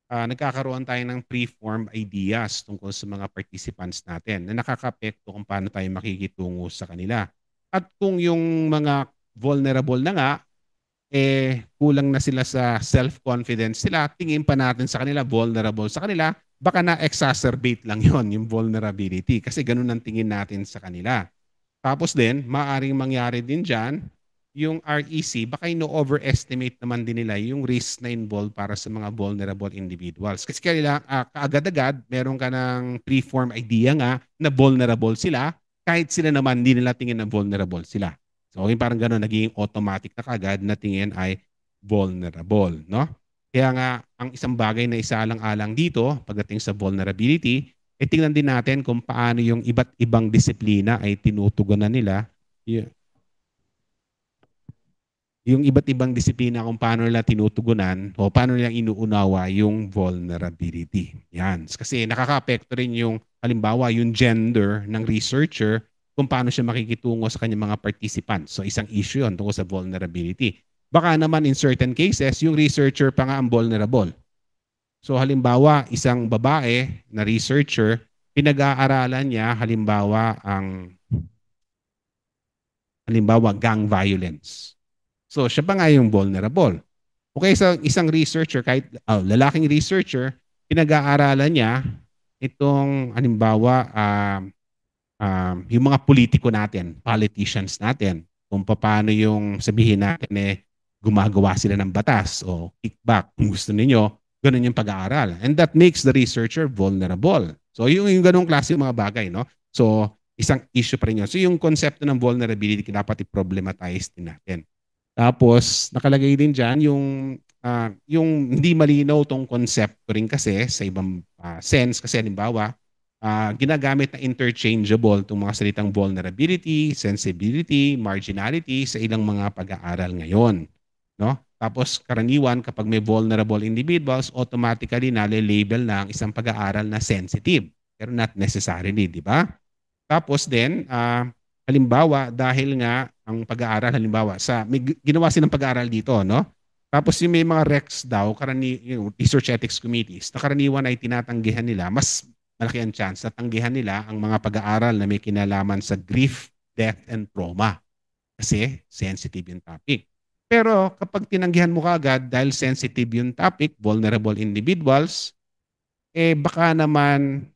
nagkakaroon tayo ng preformed ideas tungkol sa mga participants natin na nakakapekto kung paano tayo makikitungo sa kanila. At kung yung mga vulnerable na nga, kulang na sila sa self-confidence sila, tingin pa natin sa kanila, vulnerable sa kanila, baka na-exacerbate lang yon yung vulnerability kasi ganun ang tingin natin sa kanila. Tapos din, maaring mangyari din dyan, yung REC, baka ino-overestimate naman din nila yung risk na involved para sa mga vulnerable individuals. Kasi kaagad-agad, meron ka ng preform idea nga na vulnerable sila, kahit sila naman hindi nila tingin na vulnerable sila. So, yung parang gano'n, naging automatic na kagad na tingin ay vulnerable, no? Kaya nga, ang isang bagay na isalang-alang dito, pagdating sa vulnerability, tingnan din natin kung paano yung iba't ibang disiplina ay tinutugunan nila yung iba't ibang disiplina kung paano nila tinutugunan o paano nila inuunawa yung vulnerability. Yan. Kasi nakaka-apekto rin yung halimbawa yung gender ng researcher kung paano siya makikitungo sa kanyang mga participants. So isang issue yun tungkol sa vulnerability. Baka naman in certain cases, yung researcher pa nga ang vulnerable. So halimbawa, isang babae na researcher, pinag-aaralan niya halimbawa gang violence. So siya pa nga yung vulnerable. Okay, so isang researcher, kahit lalaking researcher, pinag-aaralan niya itong halimbawa yung mga politiko natin, politicians natin, kung paano yung sabihin natin gumagawa sila ng batas o kickback kung gusto ninyo, ganun yung pag-aaral. And that makes the researcher vulnerable. So yung ganung klase mga bagay, no? So isang issue pa rin yun. So yung konsepto ng vulnerability dapat i-problematize din natin. Tapos nakalagay din dyan yung hindi malinaw tong konsepto rin kasi sa ibang sense kasi halimbawa ginagamit na interchangeable itong mga salitang vulnerability, sensibility, marginality sa ilang mga pag-aaral ngayon. No? Tapos karaniwan kapag may vulnerable individuals, automatically nale-label na ang isang pag-aaral na sensitive. Pero not necessarily, di ba? Tapos din, halimbawa, dahil nga ang pag-aaral, halimbawa, may ginawa silang pag-aaral dito, no? Tapos yung may mga RECs daw, yung Research Ethics Committees, na karaniwan ay tinatanggihan nila, mas malaki ang chance na tanggihan nila ang mga pag-aaral na may kinalaman sa grief, death, and trauma. Kasi sensitive yung topic. Pero kapag tinanggihan mo kaagad dahil sensitive yung topic, vulnerable individuals, baka naman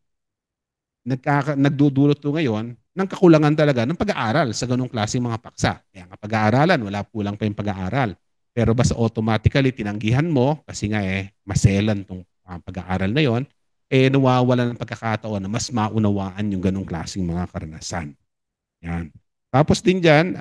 nagdudulot to ngayon ng kakulangan talaga ng pag-aaral sa ganung klaseng mga paksa. Kaya nga pag-aaralan, wala kulang pa yung pag-aaral. Pero basta automatically tinanggihan mo kasi nga maselan tong pag-aaral na yon, nawawala ng pagkakataon na mas maunawaan yung ganung klaseng mga karanasan. Yan. Tapos din dyan,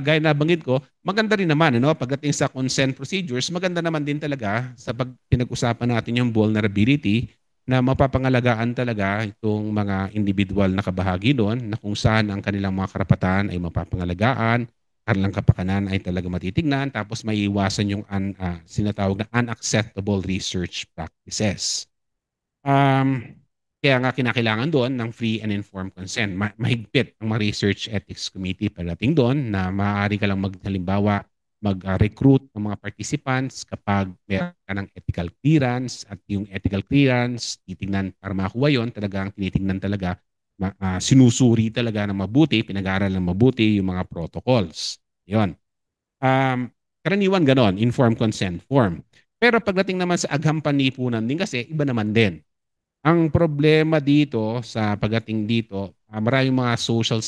gaya na banggit ko, maganda rin naman ano, pagdating sa consent procedures, maganda naman din talaga sa pag pinag-usapan natin yung vulnerability na mapapangalagaan talaga itong mga individual na kabahagi doon na kung saan ang kanilang mga karapatan ay mapapangalagaan, kanilang kapakanan ay talaga matitignan, tapos maiiwasan yung sinatawag na unacceptable research practices. Um, Kaya nga kinakailangan doon ng free and informed consent. Mahigpit ang mga research ethics committee pagdating doon na maaari ka lang halimbawa mag-recruit ng mga participants kapag meron ka ng ethical clearance at yung ethical clearance, titignan para makuha yon, talagang tinitingnan talaga, sinusuri talaga ng mabuti, pinag-aaral ng mabuti yung mga protocols. Yon. Karaniwan ganon, informed consent form. Pero pagdating naman sa agham panlipunan din kasi, iba naman din. Ang problema dito sa pagdating dito, maraming mga social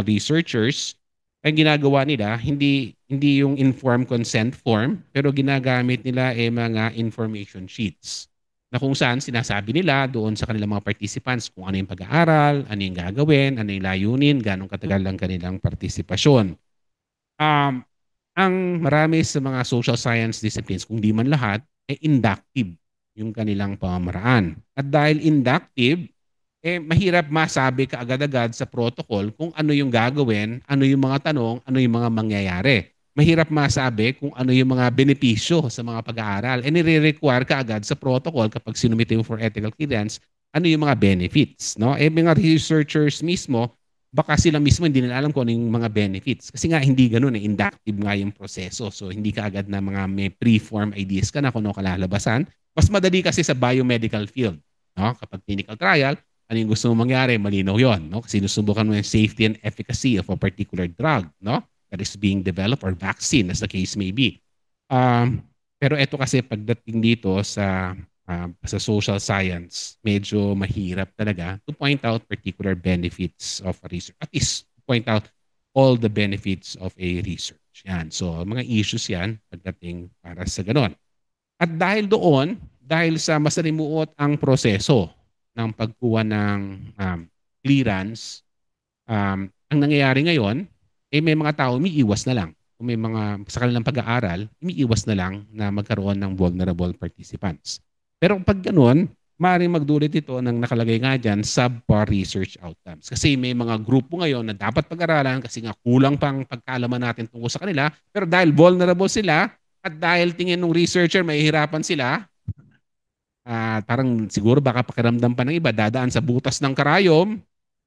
researchers, ang ginagawa nila, hindi yung informed consent form, pero ginagamit nila mga information sheets na kung saan sinasabi nila doon sa kanilang mga participants kung ano yung pag-aaral, ano yung gagawin, ano yung layunin, ganong katagal ang kanilang partisipasyon. Um, ang marami sa mga social science disciplines, kung di man lahat, ay inductive yung kanilang pamamaraan. At dahil inductive, mahirap masabi kaagad-agad sa protocol kung ano yung gagawin, ano yung mga tanong, ano yung mga mangyayari. Mahirap masabi kung ano yung mga benepisyo sa mga pag-aaral. Nire-require kaagad sa protocol kapag sinumite mo for ethical clearance, ano yung mga benefits. No? Mga researchers mismo, baka sila mismo hindi nila alam kung ano yung mga benefits. Kasi nga hindi ganun inductive nga yung proseso. So hindi ka agad na mga may pre-form ideas ka na kung ano kalalabasan. Mas madali kasi sa biomedical field. No? Kapag clinical trial, ano yung gusto mong mangyari, malinaw yon. No? Kasi sinusubukan mo yung safety and efficacy of a particular drug no? That is being developed or vaccine as the case may be. Pero ito kasi pagdating dito sa social science, medyo mahirap talaga to point out particular benefits of a research. At least point out all the benefits of a research. Yan. So, mga issues yan pagdating para sa ganon. At dahil doon, dahil sa masalimuot ang proseso ng pagkuha ng clearance, ang nangyayari ngayon, may mga tao umiiwas na lang. Kung may mga sa kanilang pag-aaral, umiiwas na lang na magkaroon ng vulnerable participants. Pero pag ganun, maaaring magdulot ito ng nakalagay nga dyan, subpar research outcomes. Kasi may mga grupo ngayon na dapat pag-aralan kasi nga kulang pang pagkaalaman natin tungkol sa kanila. Pero dahil vulnerable sila at dahil tingin ng researcher mahihirapan sila, parang siguro baka pakiramdam pa ng iba, dadaan sa butas ng karayom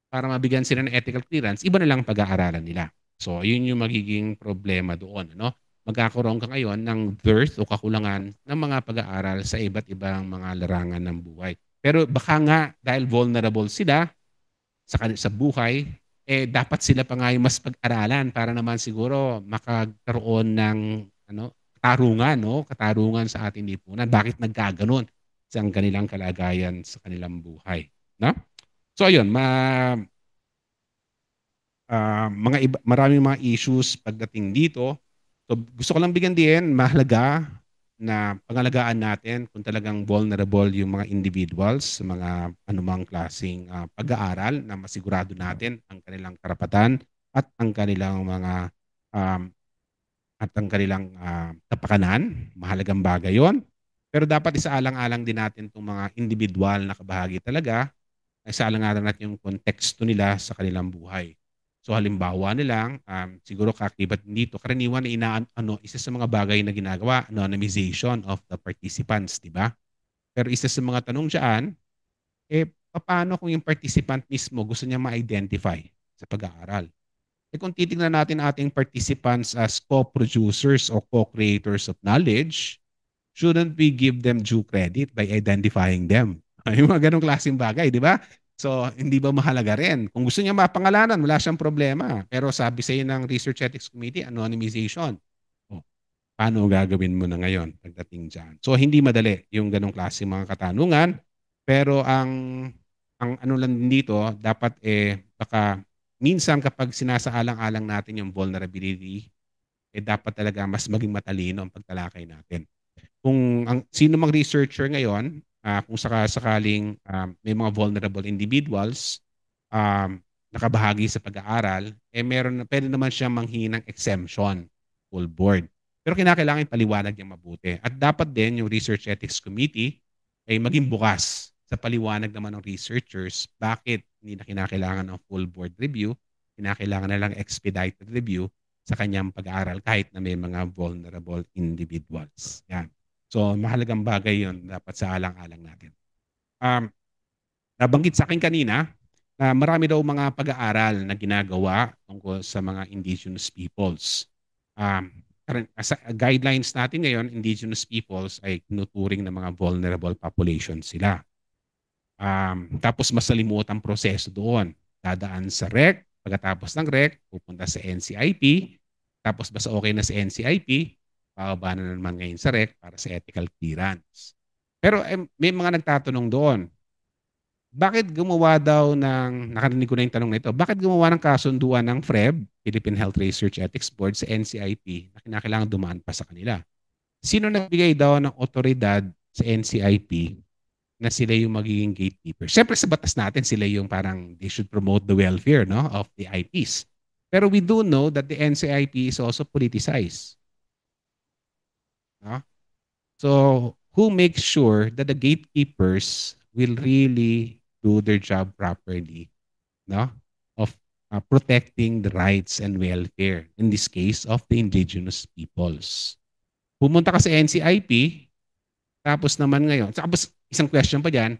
para mabigyan sila ng ethical clearance, iba na lang pag-aaralan nila. So, yun yung magiging problema doon. No? Magkakaroon ka ngayon ng dearth o kakulangan ng mga pag-aaral sa iba't ibang mga larangan ng buhay. Pero baka nga dahil vulnerable sila sa buhay, dapat sila pa nga yung mas pag-aralan para naman siguro makagkaroon ng katarungan, no? Katarungan sa ating lipunan. Bakit nagkaganon sa kanilang kalagayan sa kanilang buhay? No? So ayun, maraming mga issues pagdating dito. So gusto ko lang bigyan din mahalaga na pangalagaan natin kung talagang vulnerable yung mga individuals sa mga anumang klaseng pag-aaral na masigurado natin ang kanilang karapatan at ang kanilang mga kapakanan. Mahalagang bagay yon. Pero dapat isaalang-alang din natin itong mga individual na kabahagi talaga, isaalang-alang natin yung konteksto nila sa kanilang buhay. So halimbawa na lang, siguro kakibat dito, karaniwan na isa sa mga bagay na ginagawa, anonymization of the participants, di ba? Pero isa sa mga tanong dyan, paano kung yung participant mismo gusto niya ma-identify sa pag-aaral? Kung titingnan natin ating participants as co-producers o co-creators of knowledge, shouldn't we give them due credit by identifying them? Yung mga ganong klaseng bagay, di ba? So, hindi ba mahalaga rin? Kung gusto niya mapangalanan, wala siyang problema. Pero sabi sa iyo ng Research Ethics Committee, anonymization. Oh, paano gagawin mo na ngayon pagdating dyan? So, hindi madali yung ganong klase mga katanungan. Pero ang ano lang dito, dapat baka minsan kapag sinasaalang-alang natin yung vulnerability, dapat talaga mas maging matalino ang pagtalakay natin. Kung ang sino mang researcher ngayon, kung sakaling may mga vulnerable individuals nakabahagi sa pag-aaral, pwede naman siya manghingi ng exemption, full board. Pero kinakailangan paliwanag niya mabuti. At dapat din yung Research Ethics Committee ay maging bukas sa paliwanag naman ng researchers bakit hindi na kinakailangan ng full board review, kinakailangan na lang expedited review sa kanyang pag-aaral kahit na may mga vulnerable individuals. Yan. So, mahalagang bagay yun dapat sa alang-alang natin. Nabanggit sa akin kanina na marami daw mga pag-aaral na ginagawa tungkol sa mga indigenous peoples. Sa guidelines natin ngayon, indigenous peoples ay tinuturing na mga vulnerable population sila. Tapos masalimutan proseso doon. Dadaan sa REC, pagkatapos ng REC, pupunta sa NCIP, tapos basta okay na sa NCIP, bababa na naman ngayon sa REC para sa ethical clearance. Pero may mga nagtatanong doon, bakit gumawa daw nakarinig ko na yung tanong na ito, bakit gumawa ng kasunduan ng FREB, Philippine Health Research Ethics Board, sa NCIP na kinakailangan dumaan pa sa kanila? Sino nagbigay daw ng otoridad sa NCIP na sila yung magiging gatekeeper? Siyempre sa batas natin, sila yung parang they should promote the welfare of the IPs. Pero we do know that the NCIP is also politicized. No? So, who makes sure that the gatekeepers will really do their job properly, of protecting the rights and welfare, in this case, of the indigenous peoples? Pumunta ka sa NCIP, tapos naman ngayon, tapos isang question pa dyan,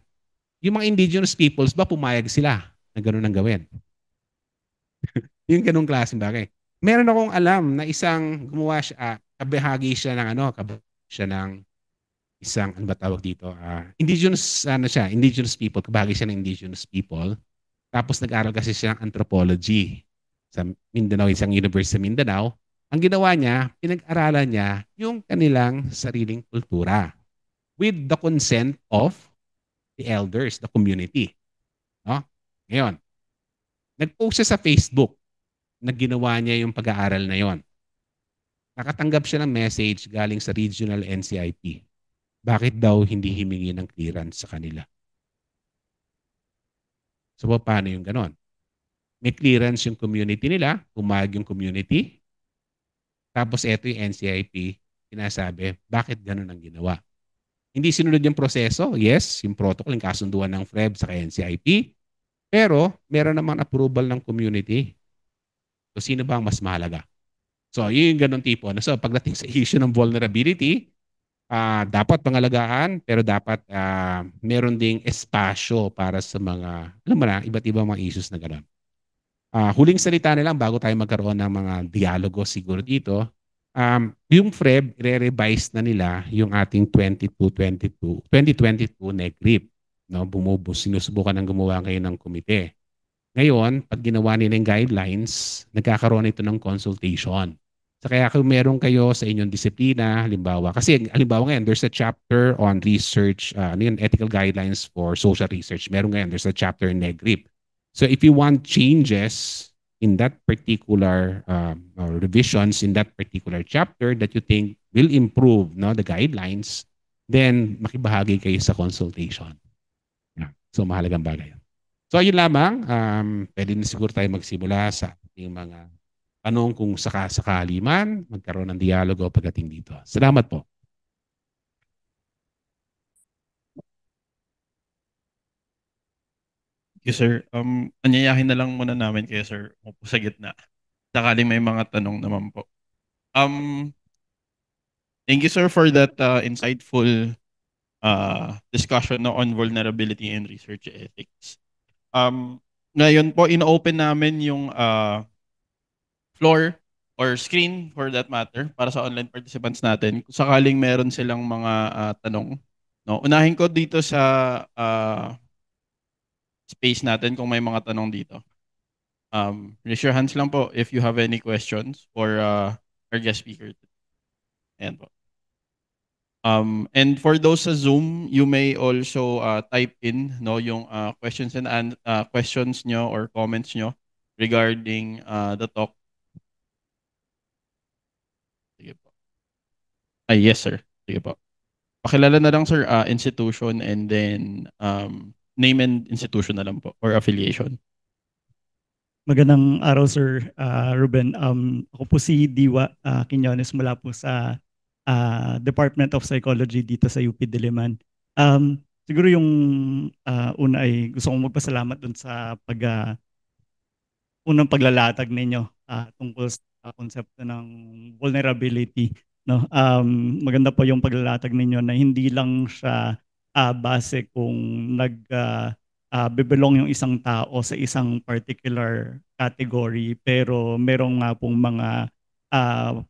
yung mga indigenous peoples ba pumayag sila na gano'n ang gawin? Yung ganung klaseng bagay. Meron akong alam na isang gumawa siya, kabahagi siya ng isang, ano ba tawag dito? Indigenous people, kabahagi siya ng indigenous people. Tapos nag-aral kasi siya ng anthropology sa Mindanao, isang university sa Mindanao. Ang ginawa niya, pinag-aralan niya yung kanilang sariling kultura with the consent of the elders, the community. No? Ngayon, nag-post siya sa Facebook na ginawa niya yung pag-aaral na yon. Nakatanggap siya ng message galing sa regional NCIP. Bakit daw hindi himingi ng clearance sa kanila? So, paano yung ganon? May clearance yung community nila, pumayag yung community, tapos eto yung NCIP, sinasabi, bakit ganon ang ginawa? Hindi sinunod yung proseso. Yes, yung protocol, yung kasunduan ng FREB sa NCIP, pero meron namang approval ng community. So, sino ba ang mas mahalaga? So, yun yung ganun tipo. So, pagdating sa issue ng vulnerability, dapat pangalagaan, pero dapat meron ding espasyo para sa mga, alam mo na, iba't ibang mga issues na gano'n. Huling salita na lang bago tayo magkaroon ng mga dialogo siguro dito. Yung FREB, re-revise na nila yung ating 2022 NEGRIP. No? Sinusubukan ng gumawa ngayon ng komite. Ngayon, pag ginawa nila yung guidelines, nagkakaroon ito ng consultation. So kaya kung meron kayo sa inyong disiplina, halimbawa ngayon, there's a chapter on research, ethical guidelines for social research. Meron ngayon, there's a chapter in NEGRIP. So if you want changes in that particular or revisions in that particular chapter that you think will improve the guidelines, then makibahagi kayo sa consultation. Yeah. So mahalagang bagay. So yun lamang, pwede na siguro tayo magsimula sa ating mga tanong kung sakasakali man magkaroon ng dialogo pagdating dito. Salamat po. Thank you, sir. Anyayahin na lang muna namin kayo, sir, umupo sa gitna. Sakaling may mga tanong naman po. Thank you, sir, for that insightful discussion on vulnerability and research ethics. Ngayon po, in-open namin yung floor or screen for that matter para sa online participants natin. Kung sakaling meron silang mga tanong. No? Unahin ko dito sa space natin kung may mga tanong dito. Raise your hands lang po if you have any questions for our guest speaker. Ayan po. And for those sa Zoom, you may also type in yung questions and questions nyo or comments nyo regarding the talk. Sige po. Yes, sir. Sige po. Pakilala na lang, sir, institution and then name and institution na lang po or affiliation. Magandang araw, Sir Ruben. Ako po si Diwa Quiñones mula po sa Department of Psychology dito sa UP Diliman. Siguro yung una ay gusto kong magpasalamat dun sa unang paglalatag ninyo tungkol sa konsepto ng vulnerability. No? Maganda po yung paglalatag ninyo na hindi lang siya base kung bebelong yung isang tao sa isang particular category, pero merong nga pong mga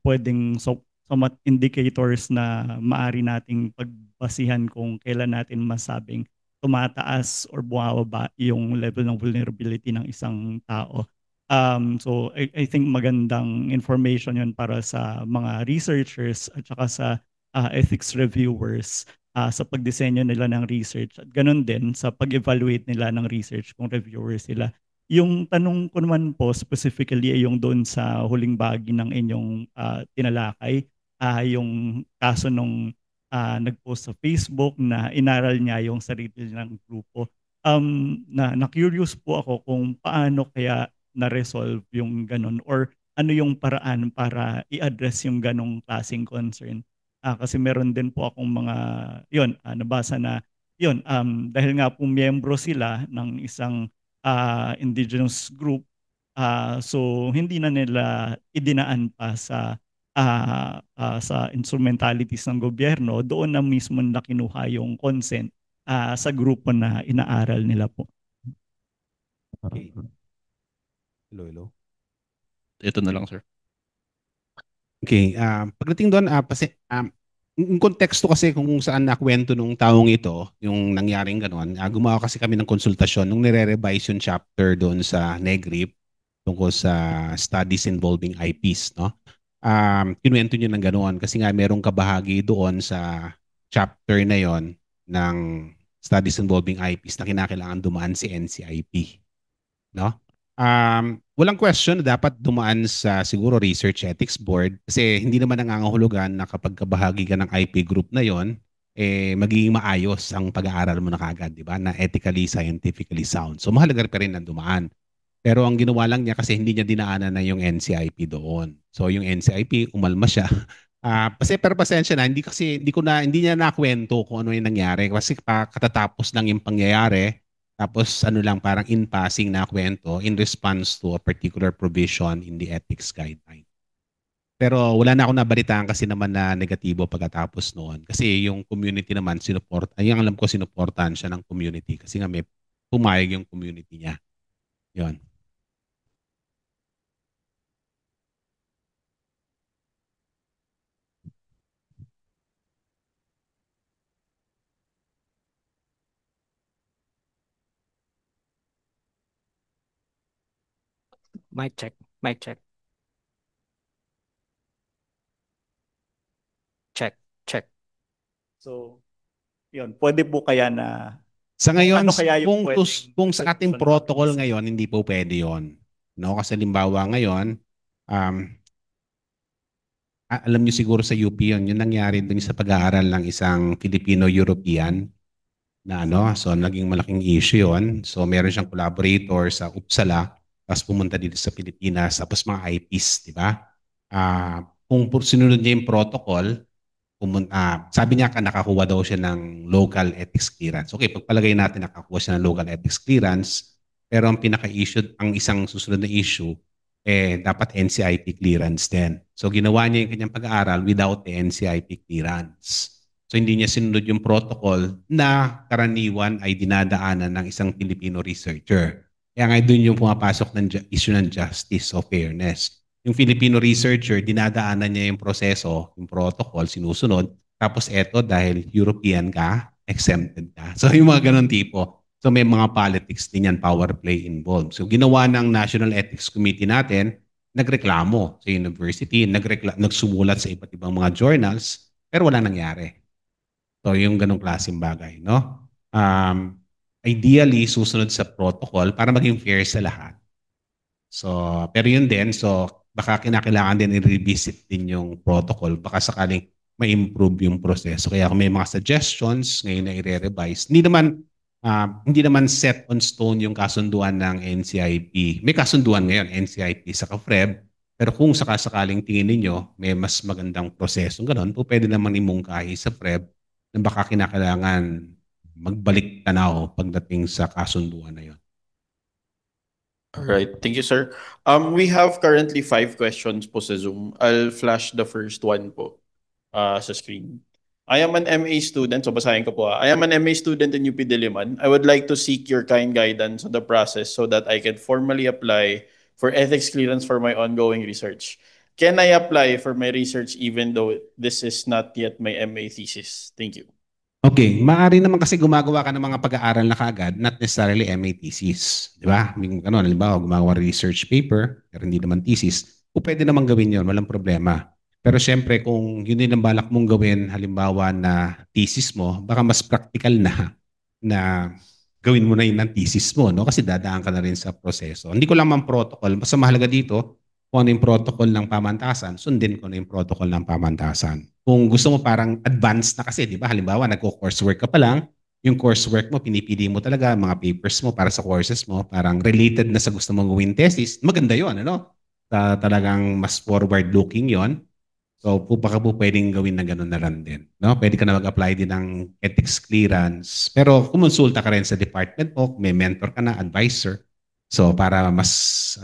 pwedeng somewhat indicators na maari nating pagbasihan kung kailan natin masabing tumataas or bumababa yung level ng vulnerability ng isang tao. So I think magandang information yun para sa mga researchers at saka sa ethics reviewers sa pagdisenyo nila ng research at ganun din sa pag-evaluate nila ng research kung reviewers sila. Yung tanong ko naman po specifically ay yung doon sa huling bahagi ng inyong tinalakay, yung kaso nung nag-post sa Facebook na inaral niya yung sarili ng grupo. Na-curious po ako kung paano kaya na-resolve yung ganun or ano yung paraan para i-address yung ganong klaseng concern. Kasi meron din po akong mga, nabasa na, dahil nga po miyembro sila ng isang indigenous group, so hindi na nila idinaan pa sa instrumentalities ng gobyerno, doon na mismo na kinuha yung consent sa grupo na inaaral nila po. Okay. Hello. Ito na lang, sir. Okay, pagdating doon, yung konteksto kasi kung saan nakwento nung taong ito, yung nangyaring gano'n, gumawa kasi kami ng konsultasyon nung nire-revise yung chapter doon sa NEGRIP tungkol sa studies involving IPs, no? Kinuwento niyo ng gano'n kasi nga merong kabahagi doon sa chapter na yon ng studies involving IPs na kinakailangan dumaan si NCIP, no? Walang question na dapat dumaan sa siguro Research Ethics Board kasi hindi naman nangangahulugan na kapag kabahagi ka ng IP group na yon, magiging maayos ang pag-aaral mo na kagad, di ba? Na ethically, scientifically sound. So mahalaga pa rin na dumaan. Pero ang ginawa lang niya kasi hindi niya dinaanan na yung NCIP doon. So yung NCIP, umalma siya. Pero pasensya na, hindi niya nakwento kung ano yung nangyari kasi katatapos lang yung pangyayari. Tapos ano lang parang in passing na kwento in response to a particular provision in the ethics guideline. Pero wala na ako nabalitaan kasi naman na negatibo pagkatapos noon. Kasi yung community naman, yung alam ko sinuportahan siya ng community kasi nga may pumayag yung community niya. Yun. Mic check. Mic check. Check. So, yun, pwede po kaya na sa ngayon, ano kaya yung kung sa ating protocol ngayon, hindi po pwede yon. No? Kasi limbawa ngayon, alam niyo siguro sa UP yun, yung nangyari dun sa pag-aaral ng isang Filipino-European na so naging malaking issue yun. So meron siyang collaborator sa Uppsala, tapos pumunta dito sa Pilipinas, tapos mga IPs, di ba? Kung sinunod niya yung protocol, sabi niya nakakuha daw siya ng local ethics clearance. Okay, pagpalagay natin nakakuha siya ng local ethics clearance, pero ang pinaka-issue, ang isang susunod na issue, dapat NCIP clearance din. So ginawa niya yung kanyang pag-aaral without the NCIP clearance. So hindi niya sinunod yung protocol na karaniwan ay dinadaanan ng isang Filipino researcher. Kaya nga doon yung pumapasok ng issue ng justice o fairness. Yung Filipino researcher, dinadaanan niya yung proseso, yung protocol, sinusunod. Tapos eto, dahil European ka, exempted ka. So yung mga ganun tipo. So may mga politics din yan, power play involved. So ginawa ng National Ethics Committee natin, nagreklamo sa university, nagsumulat sa iba't ibang mga journals, pero wala nangyari. So yung ganong klaseng bagay, no? Ideally, susunod sa protocol para maging fair sa lahat. So, pero yun din, so baka kinakailangan din i-revisit din yung protocol, baka sakaling ma-improve yung proseso. Kaya kung may mga suggestions ngayon na i-revise, hindi naman set on stone yung kasunduan ng NCIP. May kasunduan ngayon, NCIP sa FREB, pero kung sakasakaling tingin ninyo may mas magandang proseso gano'n, po pwede naman imungkahi sa FREB na baka kinakailangan magbalik tanaw pagdating sa kasunduan na yun. All right, thank you, sir. We have currently 5 questions po sa Zoom. I'll flash the first one po sa screen. I am an MA student, so basahin ko po. I am an MA student in UP Diliman. I would like to seek your kind guidance on the process so that I can formally apply for ethics clearance for my ongoing research. Can I apply for my research even though this is not yet my MA thesis? Thank you. Okay, maaari naman kasi gumagawa ka ng mga pag-aaral na kaagad, not necessarily MA thesis. Di ba? Ganun, halimbawa, gumagawa research paper, pero hindi naman thesis. O pwede naman gawin yon, walang problema. Pero syempre, kung yun din ang balak mong gawin, halimbawa na thesis mo, baka mas practical na gawin mo na yun ng thesis mo, no? Kasi dadaan ka na rin sa proseso. Hindi ko lang man protocol, basta mahalaga dito, kung ano yung protocol ng pamantasan, sundin ko na yung protocol ng pamantasan. Kung gusto mo parang advanced na kasi, di ba? Halimbawa, nagko-coursework ka pa lang, yung coursework mo, pinipili mo talaga mga papers mo para sa courses mo, parang related na sa gusto mong gawin thesis, maganda yun, ano? Talagang mas forward-looking yon. So, baka po pwedeng gawin na gano'n na lang din. No? Pwede ka na mag-apply din ng ethics clearance. Pero kumonsulta ka rin sa department mo, may mentor ka na, advisor. So, para mas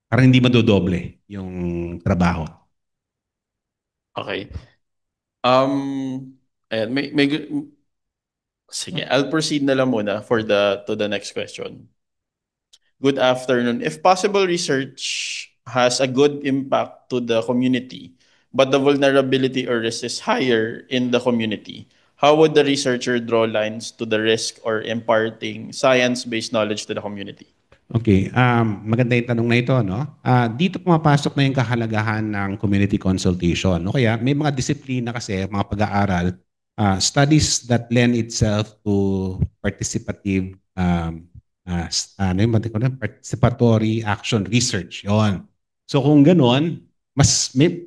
parang hindi madodoble yung trabaho. Okay. Ayan, sige, I'll proceed na lang muna to the next question. Good afternoon. If possible, research has a good impact to the community, but the vulnerability or risk is higher in the community. How would the researcher draw lines to the risk or imparting science-based knowledge to the community? Okay, maganda yung tanong na ito, no? Dito pumapasok na yung kahalagahan ng community consultation. No? Kaya may mga disiplina kasi, mga pag-aaral, studies that lend itself to participative participatory action research. Yon. So kung ganoon,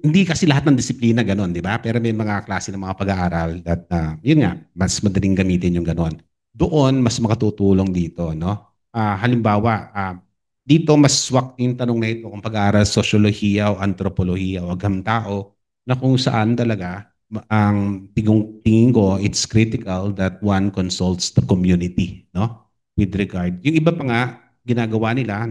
hindi kasi lahat ng disiplina ganoon, di ba? Pero may mga klase ng mga pag-aaral that yun nga, mas madaling gamitin yung ganoon. Doon mas makatutulong dito, no? Halimbawa, dito mas swak yung tanong na ito kung pag-aaral sosyolohiya o antropolohiya o agam-tao na kung saan talaga ang tingin ko it's critical that one consults the community, no? With regard. Yung iba pa nga ginagawa nila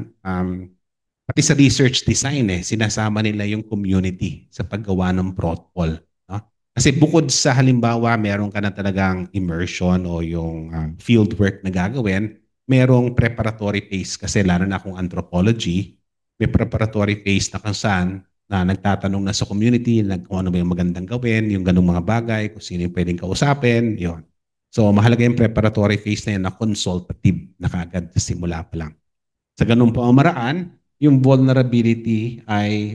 pati sa research design sinasama nila yung community sa paggawa ng protocol, no? Kasi bukod sa halimbawa meron ka na talagang immersion o yung field work na gagawin, merong preparatory phase kasi lalo na kung anthropology, may preparatory phase na kung saan na nagtatanong na sa community kung ano ba yung magandang gawin, yung ganung mga bagay, kung sino yung pwedeng kausapin, yun. So mahalaga yung preparatory phase na yun na consultative na kaagad sa simula pa lang. Sa ganung pamamaraan, yung vulnerability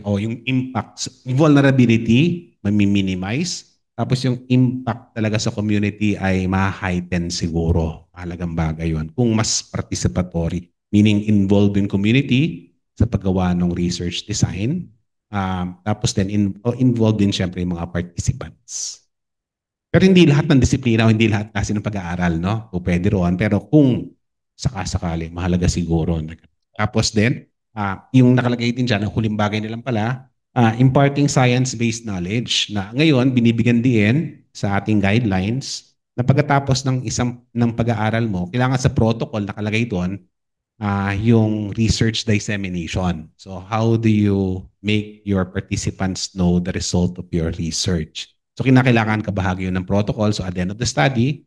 yung impact, vulnerability mami-minimize, tapos yung impact talaga sa community ay ma-heighten siguro. Mahalagang bagay yun. Kung mas participatory, meaning involved in community sa paggawa ng research design, tapos then involved din syempre yung mga participants. Pero hindi lahat ng disiplina o hindi lahat kasi ng pag-aaral, no? O pwede roon. Pero kung sakasakali, mahalaga siguro. Tapos din, yung nakalagay din dyan, ang huling bagay nilang pala, imparting science-based knowledge na ngayon binibigyan din sa ating guidelines na pagkatapos ng pag-aaral mo, kailangan sa protocol nakalagay doon yung research dissemination. So how do you make your participants know the result of your research? So kinakailangan ka bahagi yun ng protocol. So at the end of the study,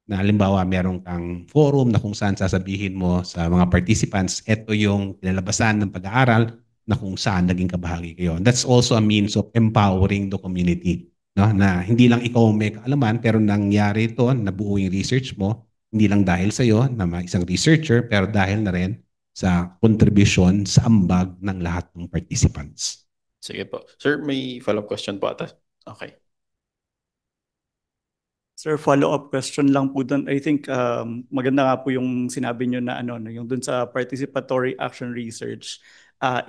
na halimbawa meron kang forum na kung saan sasabihin mo sa mga participants, ito yung pinalabasan ng pag-aaral na kung saan naging kabahagi kayo. That's also a means of empowering the community. No? Na hindi lang ikaw may kaalaman, pero nangyari ito, nabuo yung research mo, Hindi lang dahil sa iyo na isang researcher, pero dahil na rin sa contribution sa ambag ng lahat ng participants. Sige po. Sir, may follow-up question po ata. Okay. Sir, follow-up question lang po doon. I think maganda nga po yung sinabi nyo na ano, yung doon sa participatory action research,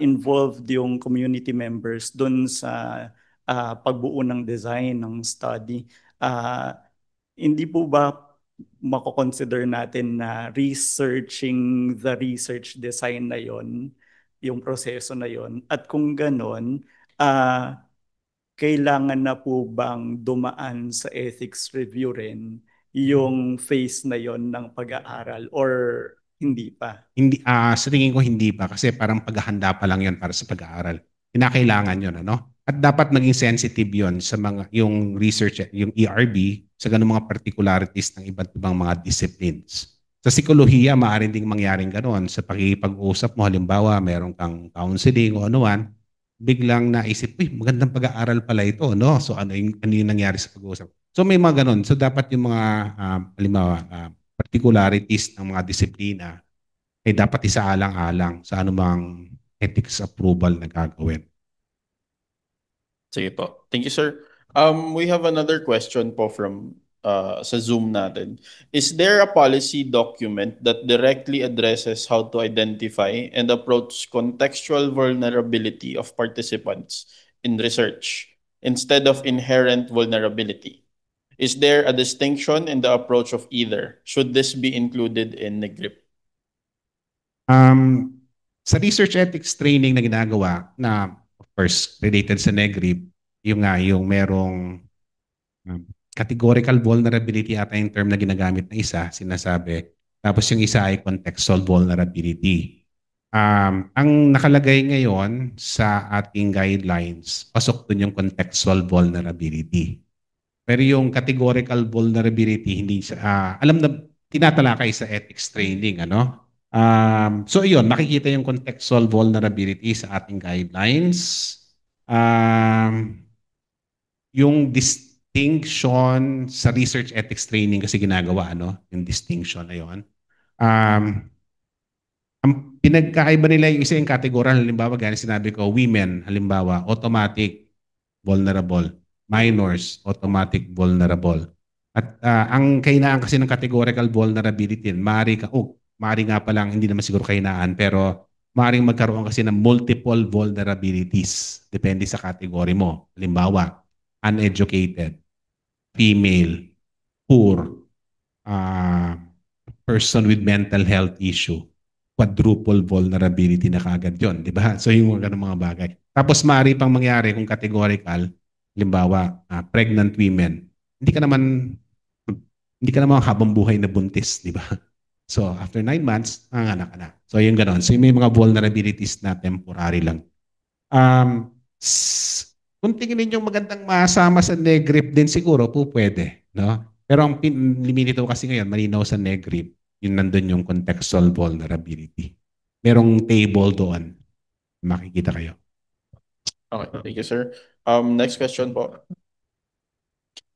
involved yung community members doon sa pagbuo ng design ng study. Hindi po ba mako-consider natin na researching the research design na yon, yung proseso na yon, at kung ganon, kailangan na po bang dumaan sa ethics review rin yung phase na yon ng pag-aaral or hindi pa? Hindi, sa tingin ko hindi pa kasi parang paghahanda pa lang yon para sa pag-aaral. Kinakailangan yon, ano? At dapat maging sensitive yon sa mga yung research, yung ERB sa ganung mga particularities ng iba't ibang mga disciplines. Sa psikolohiya, maaaring ding mangyaring ganoon. Sa pakikipag-usap mo, halimbawa, meron kang counseling o anuman, biglang naisip, uy, magandang pag-aaral pala ito, no? So ano yung nangyari sa pag-uusap? So may mga ganun. So dapat yung mga, halimbawa, particularities ng mga disiplina ay dapat isaalang-alang sa anumang ethics approval na gagawin. Sige po. Thank you, sir. We have another question po from sa Zoom natin. Is there a policy document that directly addresses how to identify and approach contextual vulnerability of participants in research instead of inherent vulnerability? Is there a distinction in the approach of either? Should this be included in NEGRIP? Sa research ethics training na ginagawa na of course related sa NEGRIP, yung merong categorical vulnerability ata yung term na ginagamit na isa, sinasabi. Tapos yung isa ay contextual vulnerability. Ang nakalagay ngayon sa ating guidelines, pasok dun yung contextual vulnerability. Pero yung categorical vulnerability, hindi alam na tinatalakay sa ethics training, ano? So yun, makikita yung contextual vulnerability sa ating guidelines. Yung distinction sa research ethics training kasi ginagawa, ano? Yung distinction na yun. Ang pinagkaiba nila yung isa yung category, halimbawa, gaya sinabi ko, women, halimbawa, automatic, vulnerable. Minors, automatic, vulnerable. At ang kahinaan kasi ng categorical vulnerability, maaari nga pa lang, hindi naman siguro kahinaan, pero maaaring magkaroon kasi ng multiple vulnerabilities. Depende sa category mo. Halimbawa, uneducated, female, poor, person with mental health issue, quadruple vulnerability na kagad yun, di ba? So yung mga bagay. Tapos maaari pang mangyari kung categorical, halimbawa, pregnant women, hindi ka naman habang buhay na buntis, di ba? So after 9 months, anak ka na. So yung ganon. So yung may mga vulnerabilities na temporary lang. Kung tingin ninyong magandang masama sa NEGRIP din siguro, po pwede. No? Pero ang limit kasi ngayon, malinaw sa NEGRIP, yun nandun yung contextual vulnerability. Merong table doon. Makikita kayo. Okay, thank you, sir. Next question po.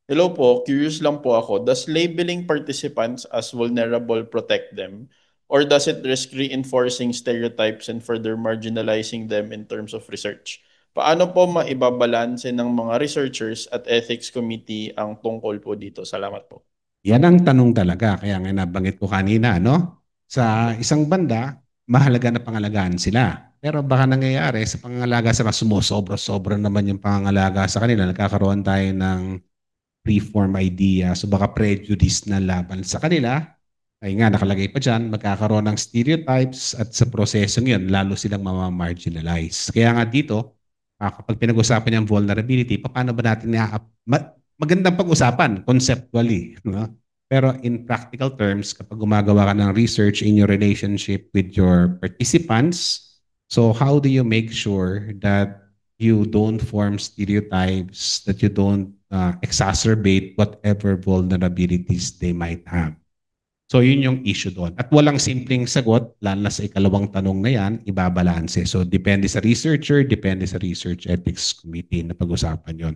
Hello po, curious lang po ako. Does labeling participants as vulnerable protect them? Or does it risk reinforcing stereotypes and further marginalizing them in terms of research? Paano po maibabalanse ng mga researchers at ethics committee ang tungkol po dito? Salamat po. Yan ang tanong talaga. Kaya nga nabanggit ko kanina, no? Sa isang banda, mahalaga na pangalagaan sila. Pero baka nangyayari sa pangangalaga sa sumusobra-sobra naman yung pangangalaga sa kanila. Nagkakaroon tayo ng preform idea. So baka prejudice na laban sa kanila. Ay nga, nakalagay pa dyan, magkakaroon ng stereotypes at sa prosesong yun, lalo silang mamamarginalize. Kaya nga dito, kapag pinag-usapan yung vulnerability, paano ba natin magandang pag-usapan conceptually, no? Pero in practical terms, kapag gumagawa ka ng research in your relationship with your participants, so how do you make sure that you don't form stereotypes, that you don't exacerbate whatever vulnerabilities they might have? So yun yung issue doon. At walang simpleng sagot, lalo na sa ikalawang tanong na yan, ibabalanse. So depende sa researcher, depende sa research ethics committee na pag-usapan yon.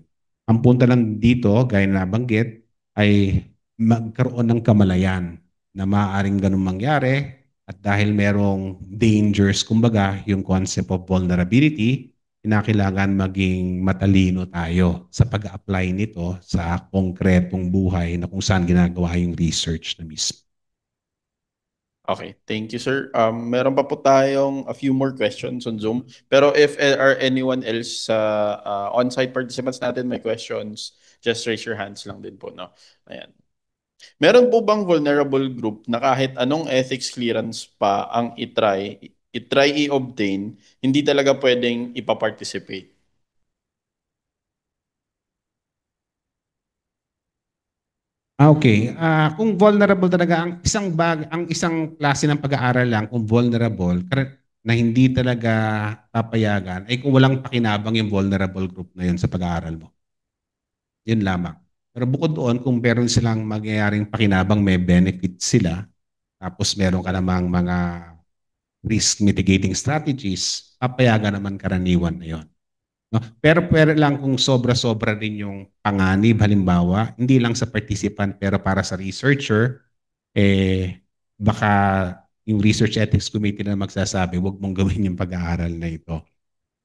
Ang punta lang dito, gaya na nabanggit, ay magkaroon ng kamalayan na maaaring ganun mangyari at dahil merong dangers, kumbaga, yung concept of vulnerability, kinakailangan maging matalino tayo sa pag-apply nito sa konkretong buhay na kung saan ginagawa yung research na mismo. Okay, thank you, sir. Meron pa po tayong a few more questions on Zoom. Pero if are anyone else sa on-site participants natin may questions, just raise your hands lang din po, no? Ayan. Meron po bang vulnerable group na kahit anong ethics clearance pa ang itry i-obtain, hindi talaga pwedeng ipa-participate? Okay. Kung vulnerable talaga ang isang klase ng pag-aaral lang kung vulnerable na hindi talaga papayagan ay kung walang pakinabang yung vulnerable group na yun sa pag-aaral mo. Yun lamang. Pero bukod doon, kung meron silang magyayaring pakinabang, may benefit sila, tapos meron ka namang mga risk mitigating strategies, papayagan naman karaniwan na yun. No? Pero lang kung sobra-sobra din yung panganib, halimbawa, hindi lang sa participant pero para sa researcher, baka yung Research Ethics Committee na magsasabi, huwag mong gawin yung pag-aaral na ito.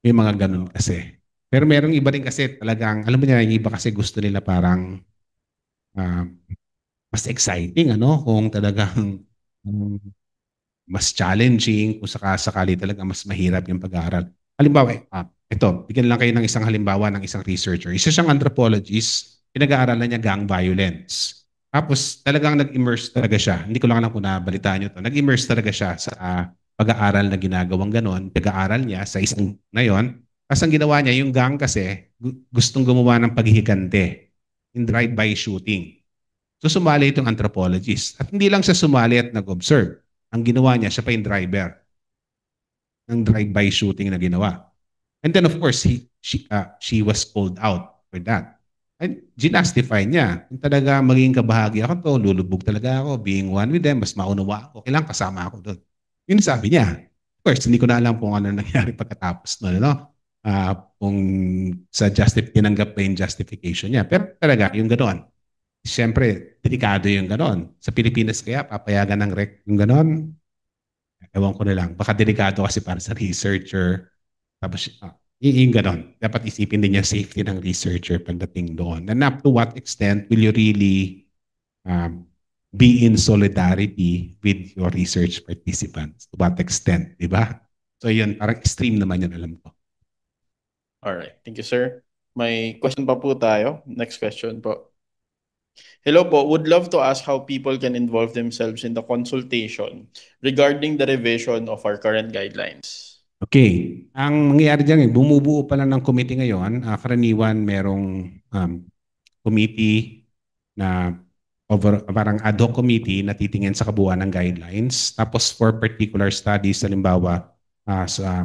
May mga ganun kasi. Pero merong iba rin kasi talagang, alam mo niya, yung iba kasi gusto nila parang mas exciting, ano? Kung talagang mas challenging, kung sakali talaga mas mahirap yung pag-aaral. Halimbawa, ito, bigyan lang kayo ng isang halimbawa ng isang researcher. Isa siyang anthropologist, pinag-aaralan niya gang violence. Tapos talagang nag-immerse talaga siya. Hindi ko lang alam kung nabalitaan niyo to. Nag-immerse talaga siya sa pag-aaral na ginagawang ganon. Pag-aaral niya sa isang na yon. Tapos ang ginawa niya, yung gang kasi gustong gumawa ng paghihigante in drive-by shooting. So sumali itong anthropologist. At hindi lang siya sumali at nag-observe. Ang ginawa niya, siya pa yung driver ng drive-by shooting na ginawa. And then of course, she was called out for that. And ginastify niya. Kung talaga maging kabahagi ako to, lulubog talaga ako, being one with them, mas maunawa ako, kailangan kasama ako doon. Yun sabi niya. Of course, hindi ko na alam kung ano nangyari pagkatapos nun, no? Kung sa tinanggap pa yung justification niya. Pero talaga, yung ganoon. Siyempre, delikado yung ganoon. Sa Pilipinas kaya, papayagan ng rec yung ganoon. Ewan ko na lang. Baka delikado kasi para sa researcher. Tapos, yung ganon. Dapat isipin din yung safety ng researcher pagdating doon. And up to what extent will you really be in solidarity with your research participants? To what extent, di ba? So yun, parang extreme naman yun, alam ko. Alright, thank you, sir. May question pa po tayo. Next question po. Hello po, would love to ask how people can involve themselves in the consultation regarding the revision of our current guidelines. Okay. Ang mangyayari dyan, bumubuo pa lang ng committee ngayon. Karaniwan merong committee na parang ad hoc committee na titingin sa kabuuan ng guidelines. Tapos for particular studies, halimbawa sa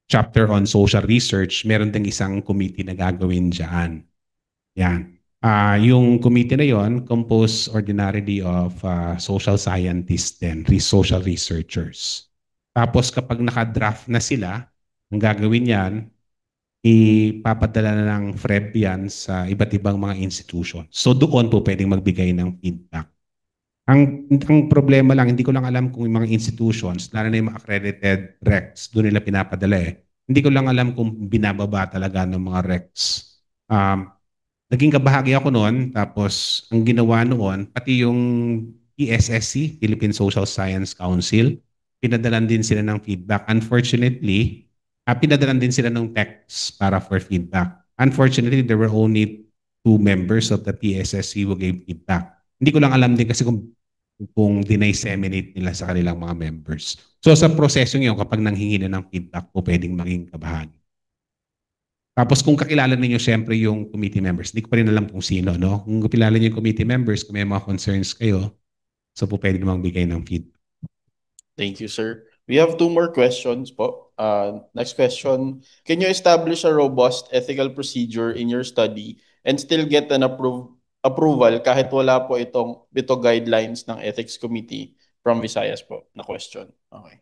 chapter on social research, meron ding isang committee na gagawin dyan. Yan. Yung committee na yon composed ordinarily of social scientists and social researchers. Tapos kapag naka-draft na sila, ang gagawin yan, ipapadala na ng FREB yan sa iba't ibang mga institution. So doon po pwedeng magbigay ng feedback. Ang problema lang, hindi ko lang alam kung yung mga institutions, lalo na yung mga accredited RECs, doon nila pinapadala eh. Hindi ko lang alam kung binababa talaga ng mga RECs. Naging kabahagi ako noon, tapos ang ginawa noon, pati yung PSSC, Philippine Social Science Council, pinadalan din sila ng feedback. Unfortunately, pinadalan din sila ng text para for feedback. Unfortunately, there were only 2 members of the PSSC who gave feedback. Hindi ko lang alam din kasi kung dinisseminate nila sa kanilang mga members. So sa prosesong yun, kapag nanghingi na ng feedback po, pwedeng maging kabahagi. Tapos kung kakilala ninyo siyempre yung committee members, hindi ko pa rin alam kung sino, no? Kung kakilala niyo yung committee members, kung may mga concerns kayo, so po pwede namang bigay ng feedback. Thank you, sir. We have 2 more questions po. Next question. Can you establish a robust ethical procedure in your study and still get an approval kahit wala po ito guidelines ng Ethics Committee from Visayas po na question? Okay.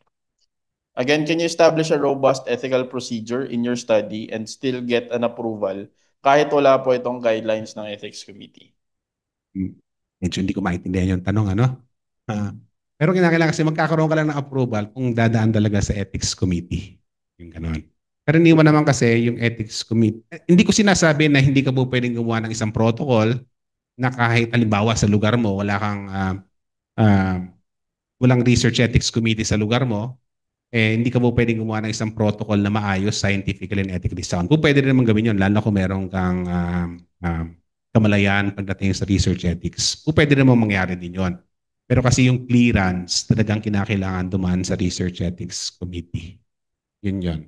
Again, can you establish a robust ethical procedure in your study and still get an approval kahit wala po itong guidelines ng Ethics Committee? Medyo hindi ko maintindihan yung tanong, ano? Pero kinakailangan kasi magkakaroon ka lang ng approval kung dadaan talaga sa ethics committee. Yung ganon. Pero hindi mo naman kasi yung ethics committee. Hindi ko sinasabi na hindi ka po pwedeng gumawa ng isang protocol na kahit halimbawa sa lugar mo ah, walang research ethics committee sa lugar mo, hindi ka po pwedeng gumawa ng isang protocol na maayos, scientifically and ethically sound. Po pwede rin naman gawin yun, lalo kung meron kang kamalayan pagdating sa research ethics. Po pwede naman mangyari din yun. Pero kasi yung clearance, talagang kinakailangan dumaan sa research ethics committee. Yun yun.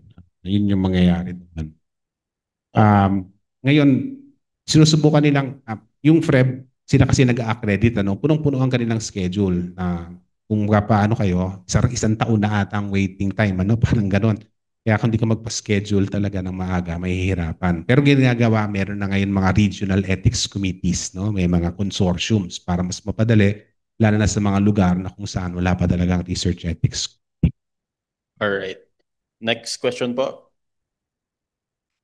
Yun yung mangyayari doon. Ngayon, sinusubukan nilang, yung FREB, sila kasi nag-accredit, punong-puno ang kanilang schedule na kung paano kayo, isang taon na ata ang waiting time, parang ganon. Kaya kung di ka magpa-schedule talaga ng maaga, mahihirapan. Pero ginagawa, meron na ngayon mga regional ethics committees, may mga consortiums para mas mapadali, lalo na sa mga lugar na kung saan wala pa talagang research ethics. Alright. Next question po.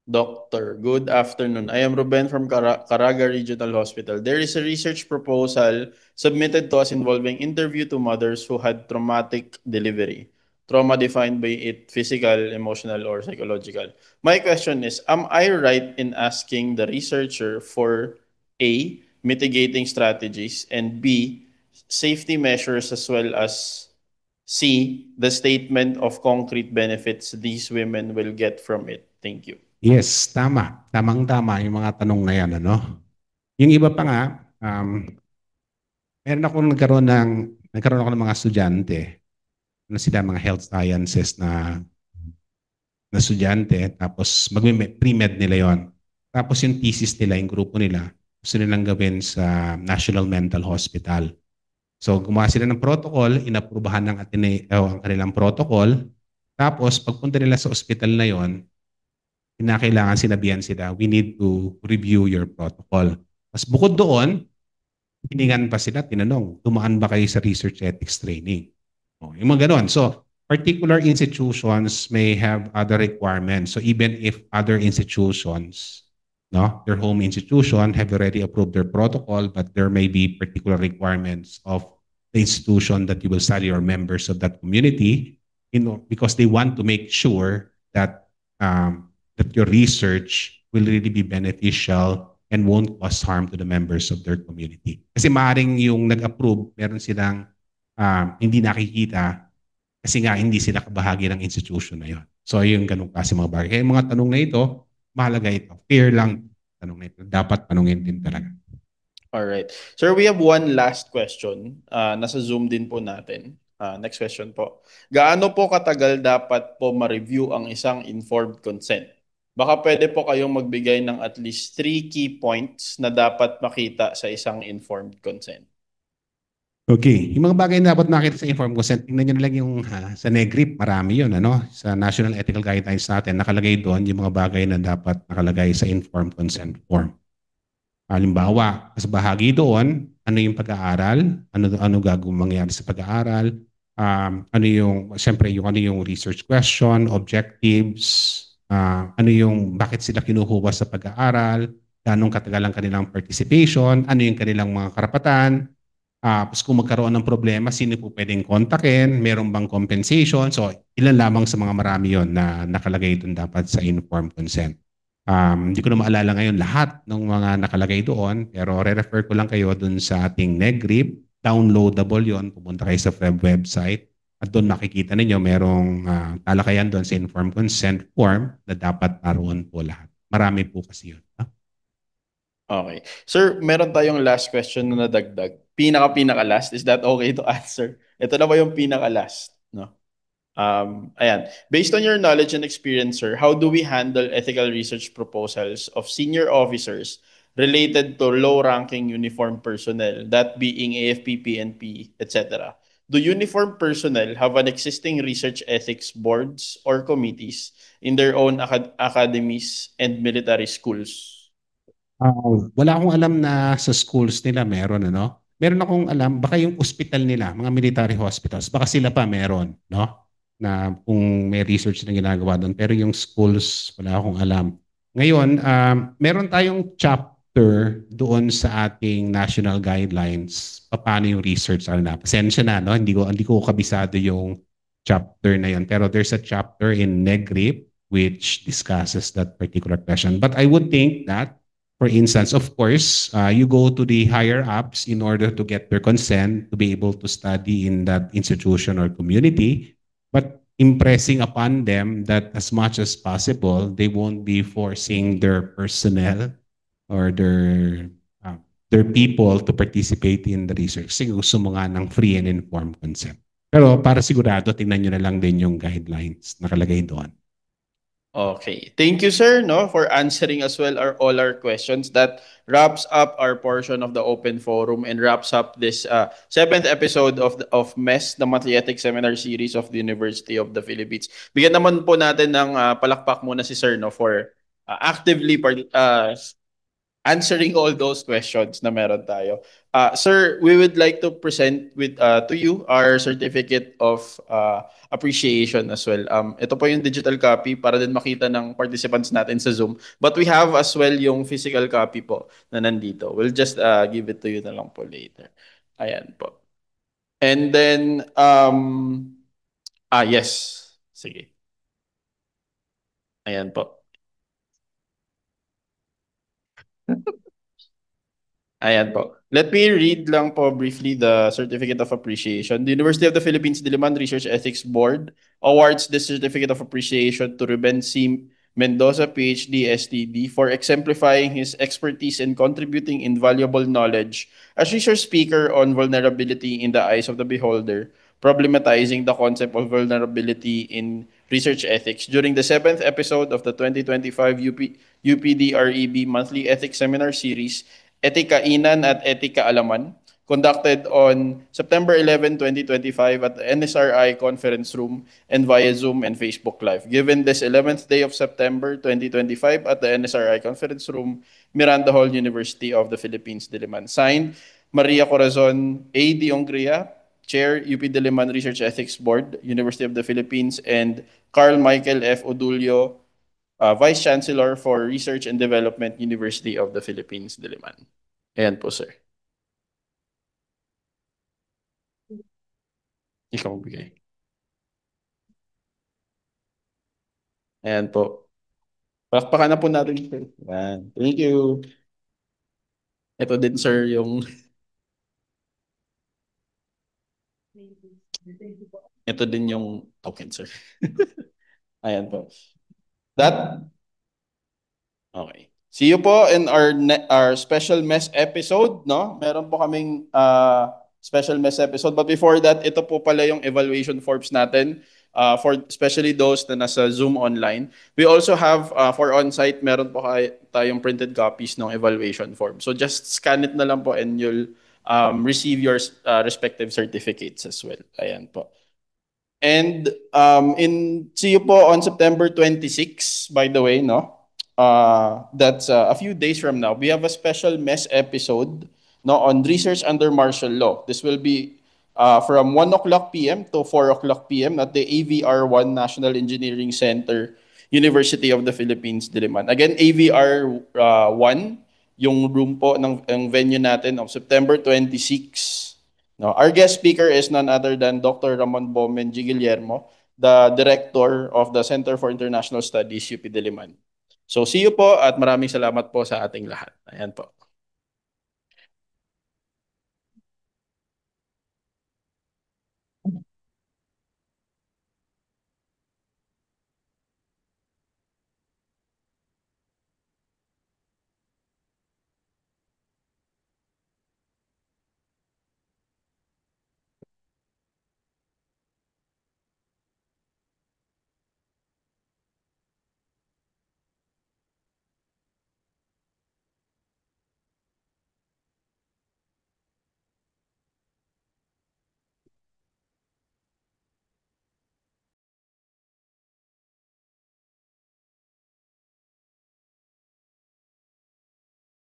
Doctor, good afternoon. I am Ruben from Caraga Regional Hospital. There is a research proposal submitted to us involving interview to mothers who had traumatic delivery. Trauma defined by it physical, emotional, or psychological. My question is, am I right in asking the researcher for A, mitigating strategies, and B, safety measures, as well as C, the statement of concrete benefits these women will get from it? Thank you. Yes, tama. Tamang-tama yung mga tanong na yan. Yung iba pa nga, meron akong nagkaroon ako ng mga estudyante, sila mga health sciences na estudyante, tapos pre-med nila yon. Tapos yung thesis nila, yung grupo nila, gusto nilang gawin sa National Mental Hospital. So gumawa sila ng protocol, inaprubahan ng ang kanilang protocol, tapos pagpunta nila sa ospital na yon, kinakailangan sinabihan sila, we need to review your protocol. Mas bukod doon, hiningan pa sila, tinanong, dumaan ba kayo sa research ethics training? Yung mga ganon. So, particular institutions may have other requirements. So, even if other institutions, their home institution have already approved their protocol, but there may be particular requirements of the institution that you will study or members of that community, because they want to make sure that that your research will really be beneficial and won't cause harm to the members of their community. Kasi maaaring yung nag-approve, meron silang hindi nakikita kasi nga hindi sila kabahagi ng institution na yon. So yung ganun kasi mga bagay. Kaya yung mga tanong na ito, mahalaga ito. Fair lang tanong na ito. Dapat tanongin din talaga. Alright. Sir, we have one last question. Nasa Zoom din po natin. Next question po. Gaano po katagal dapat po ma-review ang isang informed consent? Baka pwede po kayong magbigay ng at least 3 key points na dapat makita sa isang informed consent. Okay. Yung mga bagay na dapat makita sa informed consent, tingnan nyo na lang yung sa NEGRIP, marami yun. Sa National Ethical Guidelines natin, nakalagay doon yung mga bagay na dapat nakalagay sa informed consent form. Halimbawa, sa bahagi doon, ano yung pag-aaral, ano gagawin mangyari sa pag-aaral, siyempre ano yung research question, objectives, bakit sila kinukuha sa pag-aaral, ganong katagal ang kanilang participation, ano yung kanilang mga karapatan, tapos kung magkaroon ng problema, sino po pwedeng kontakin, meron bang compensation, so ilan lamang sa mga marami yon na nakalagay doon dapat sa informed consent. Hindi ko na maalala ngayon lahat ng mga nakalagay doon, pero re-refer ko lang kayo doon sa ating NEGRIP, downloadable yon, pumunta kayo sa FREB website, at doon makikita ninyo merong talakayan doon sa informed consent form na dapat naroon po lahat. Marami po kasi yun. Okay. Sir, meron tayong last question na nadagdag. Pinaka-last. Is that okay to answer? Ito na ba yung pinaka-last? No? Ayan. Based on your knowledge and experience, sir, how do we handle ethical research proposals of senior officers related to low-ranking uniformed personnel, that being AFP, PNP, etc.? Do uniformed personnel have an existing research ethics boards or committees in their own academies and military schools? Wala akong alam na sa schools nila meron, Meron akong alam, baka yung hospital nila, mga military hospitals, baka sila pa meron, na kung may research na ginagawa doon. Pero yung schools, wala akong alam. Ngayon, meron tayong chapter chapter doon sa ating national guidelines, paano yung research na. Pasensya na, no? Hindi ko kabisado yung chapter na yun. Pero there's a chapter in NEGRIP which discusses that particular question. But I would think that, for instance, of course, you go to the higher ups in order to get their consent to be able to study in that institution or community. But impressing upon them that as much as possible, they won't be forcing their personnel or their people to participate in the research. Kasi gusto mo nga ng free and informed consent. Pero para sigurado, tingnan nyo na lang din yung guidelines nakalagay doon. Okay. Thank you, sir, no, for answering as well all our questions. That wraps up our portion of the open forum and wraps up this seventh episode of MES, the Monthly Ethics Seminar Series of the University of the Philippines. Bigyan naman po natin ng palakpak muna si sir, no, for actively answering all those questions na meron tayo. Sir, we would like to present to you our certificate of appreciation as well. Ito po yung digital copy para din makita ng participants natin sa Zoom. But we have as well yung physical copy po na nandito. We'll just give it to you na lang po later. Ayan po. And then, yes. Sige. Ayan po. Ayan po. Let me read lang po briefly the Certificate of Appreciation. The University of the Philippines Diliman Research Ethics Board awards the Certificate of Appreciation to Ruben C. Mendoza, PhD, STD, for exemplifying his expertise in contributing invaluable knowledge as research speaker on vulnerability in the eyes of the beholder, problematizing the concept of vulnerability in research ethics during the 7th episode of the 2025 UPDREB Monthly Ethics Seminar Series, Etika Inan at Etika Alaman, conducted on September 11, 2025 at the NSRI conference room and via Zoom and Facebook Live. Given this 11th day of September 2025 at the NSRI conference room, Miranda Hall, University of the Philippines, Diliman. Signed, Maria Corazon A. de Ongria, Chair, UP Diliman Research Ethics Board, University of the Philippines, and Carl Michael F. Odulio, Vice Chancellor for Research and Development, University of the Philippines, Diliman. Ayan po, sir. Ikaw bigay. Ayan po. Palakpakan na po natin, sir. Ayan. Thank you. Ito din, sir, yung... Ito din yung token, sir. Ayan po. Okay. See you po in our special mess episode, no? Meron po kaming special mess episode. But before that, ito po pala yung evaluation forms natin for especially those na nasa Zoom online. We also have for on-site, meron po tayong printed copies ng evaluation form. So just scan it na lang po and you'll receive your respective certificates as well. Ayan po. And see you po on September 26, by the way, no? That's a few days from now. We have a special mess episode, no, on research under martial law. This will be from 1:00 p.m. to 4:00 p.m. at the AVR1 National Engineering Center, University of the Philippines, Diliman. Again, AVR1, yung room po ng venue natin of September 26. No, our guest speaker is none other than Dr. Ramon Bomen G. Guillermo, the Director of the Center for International Studies, UP Diliman. So see you po at maraming salamat po sa ating lahat. Ayan po.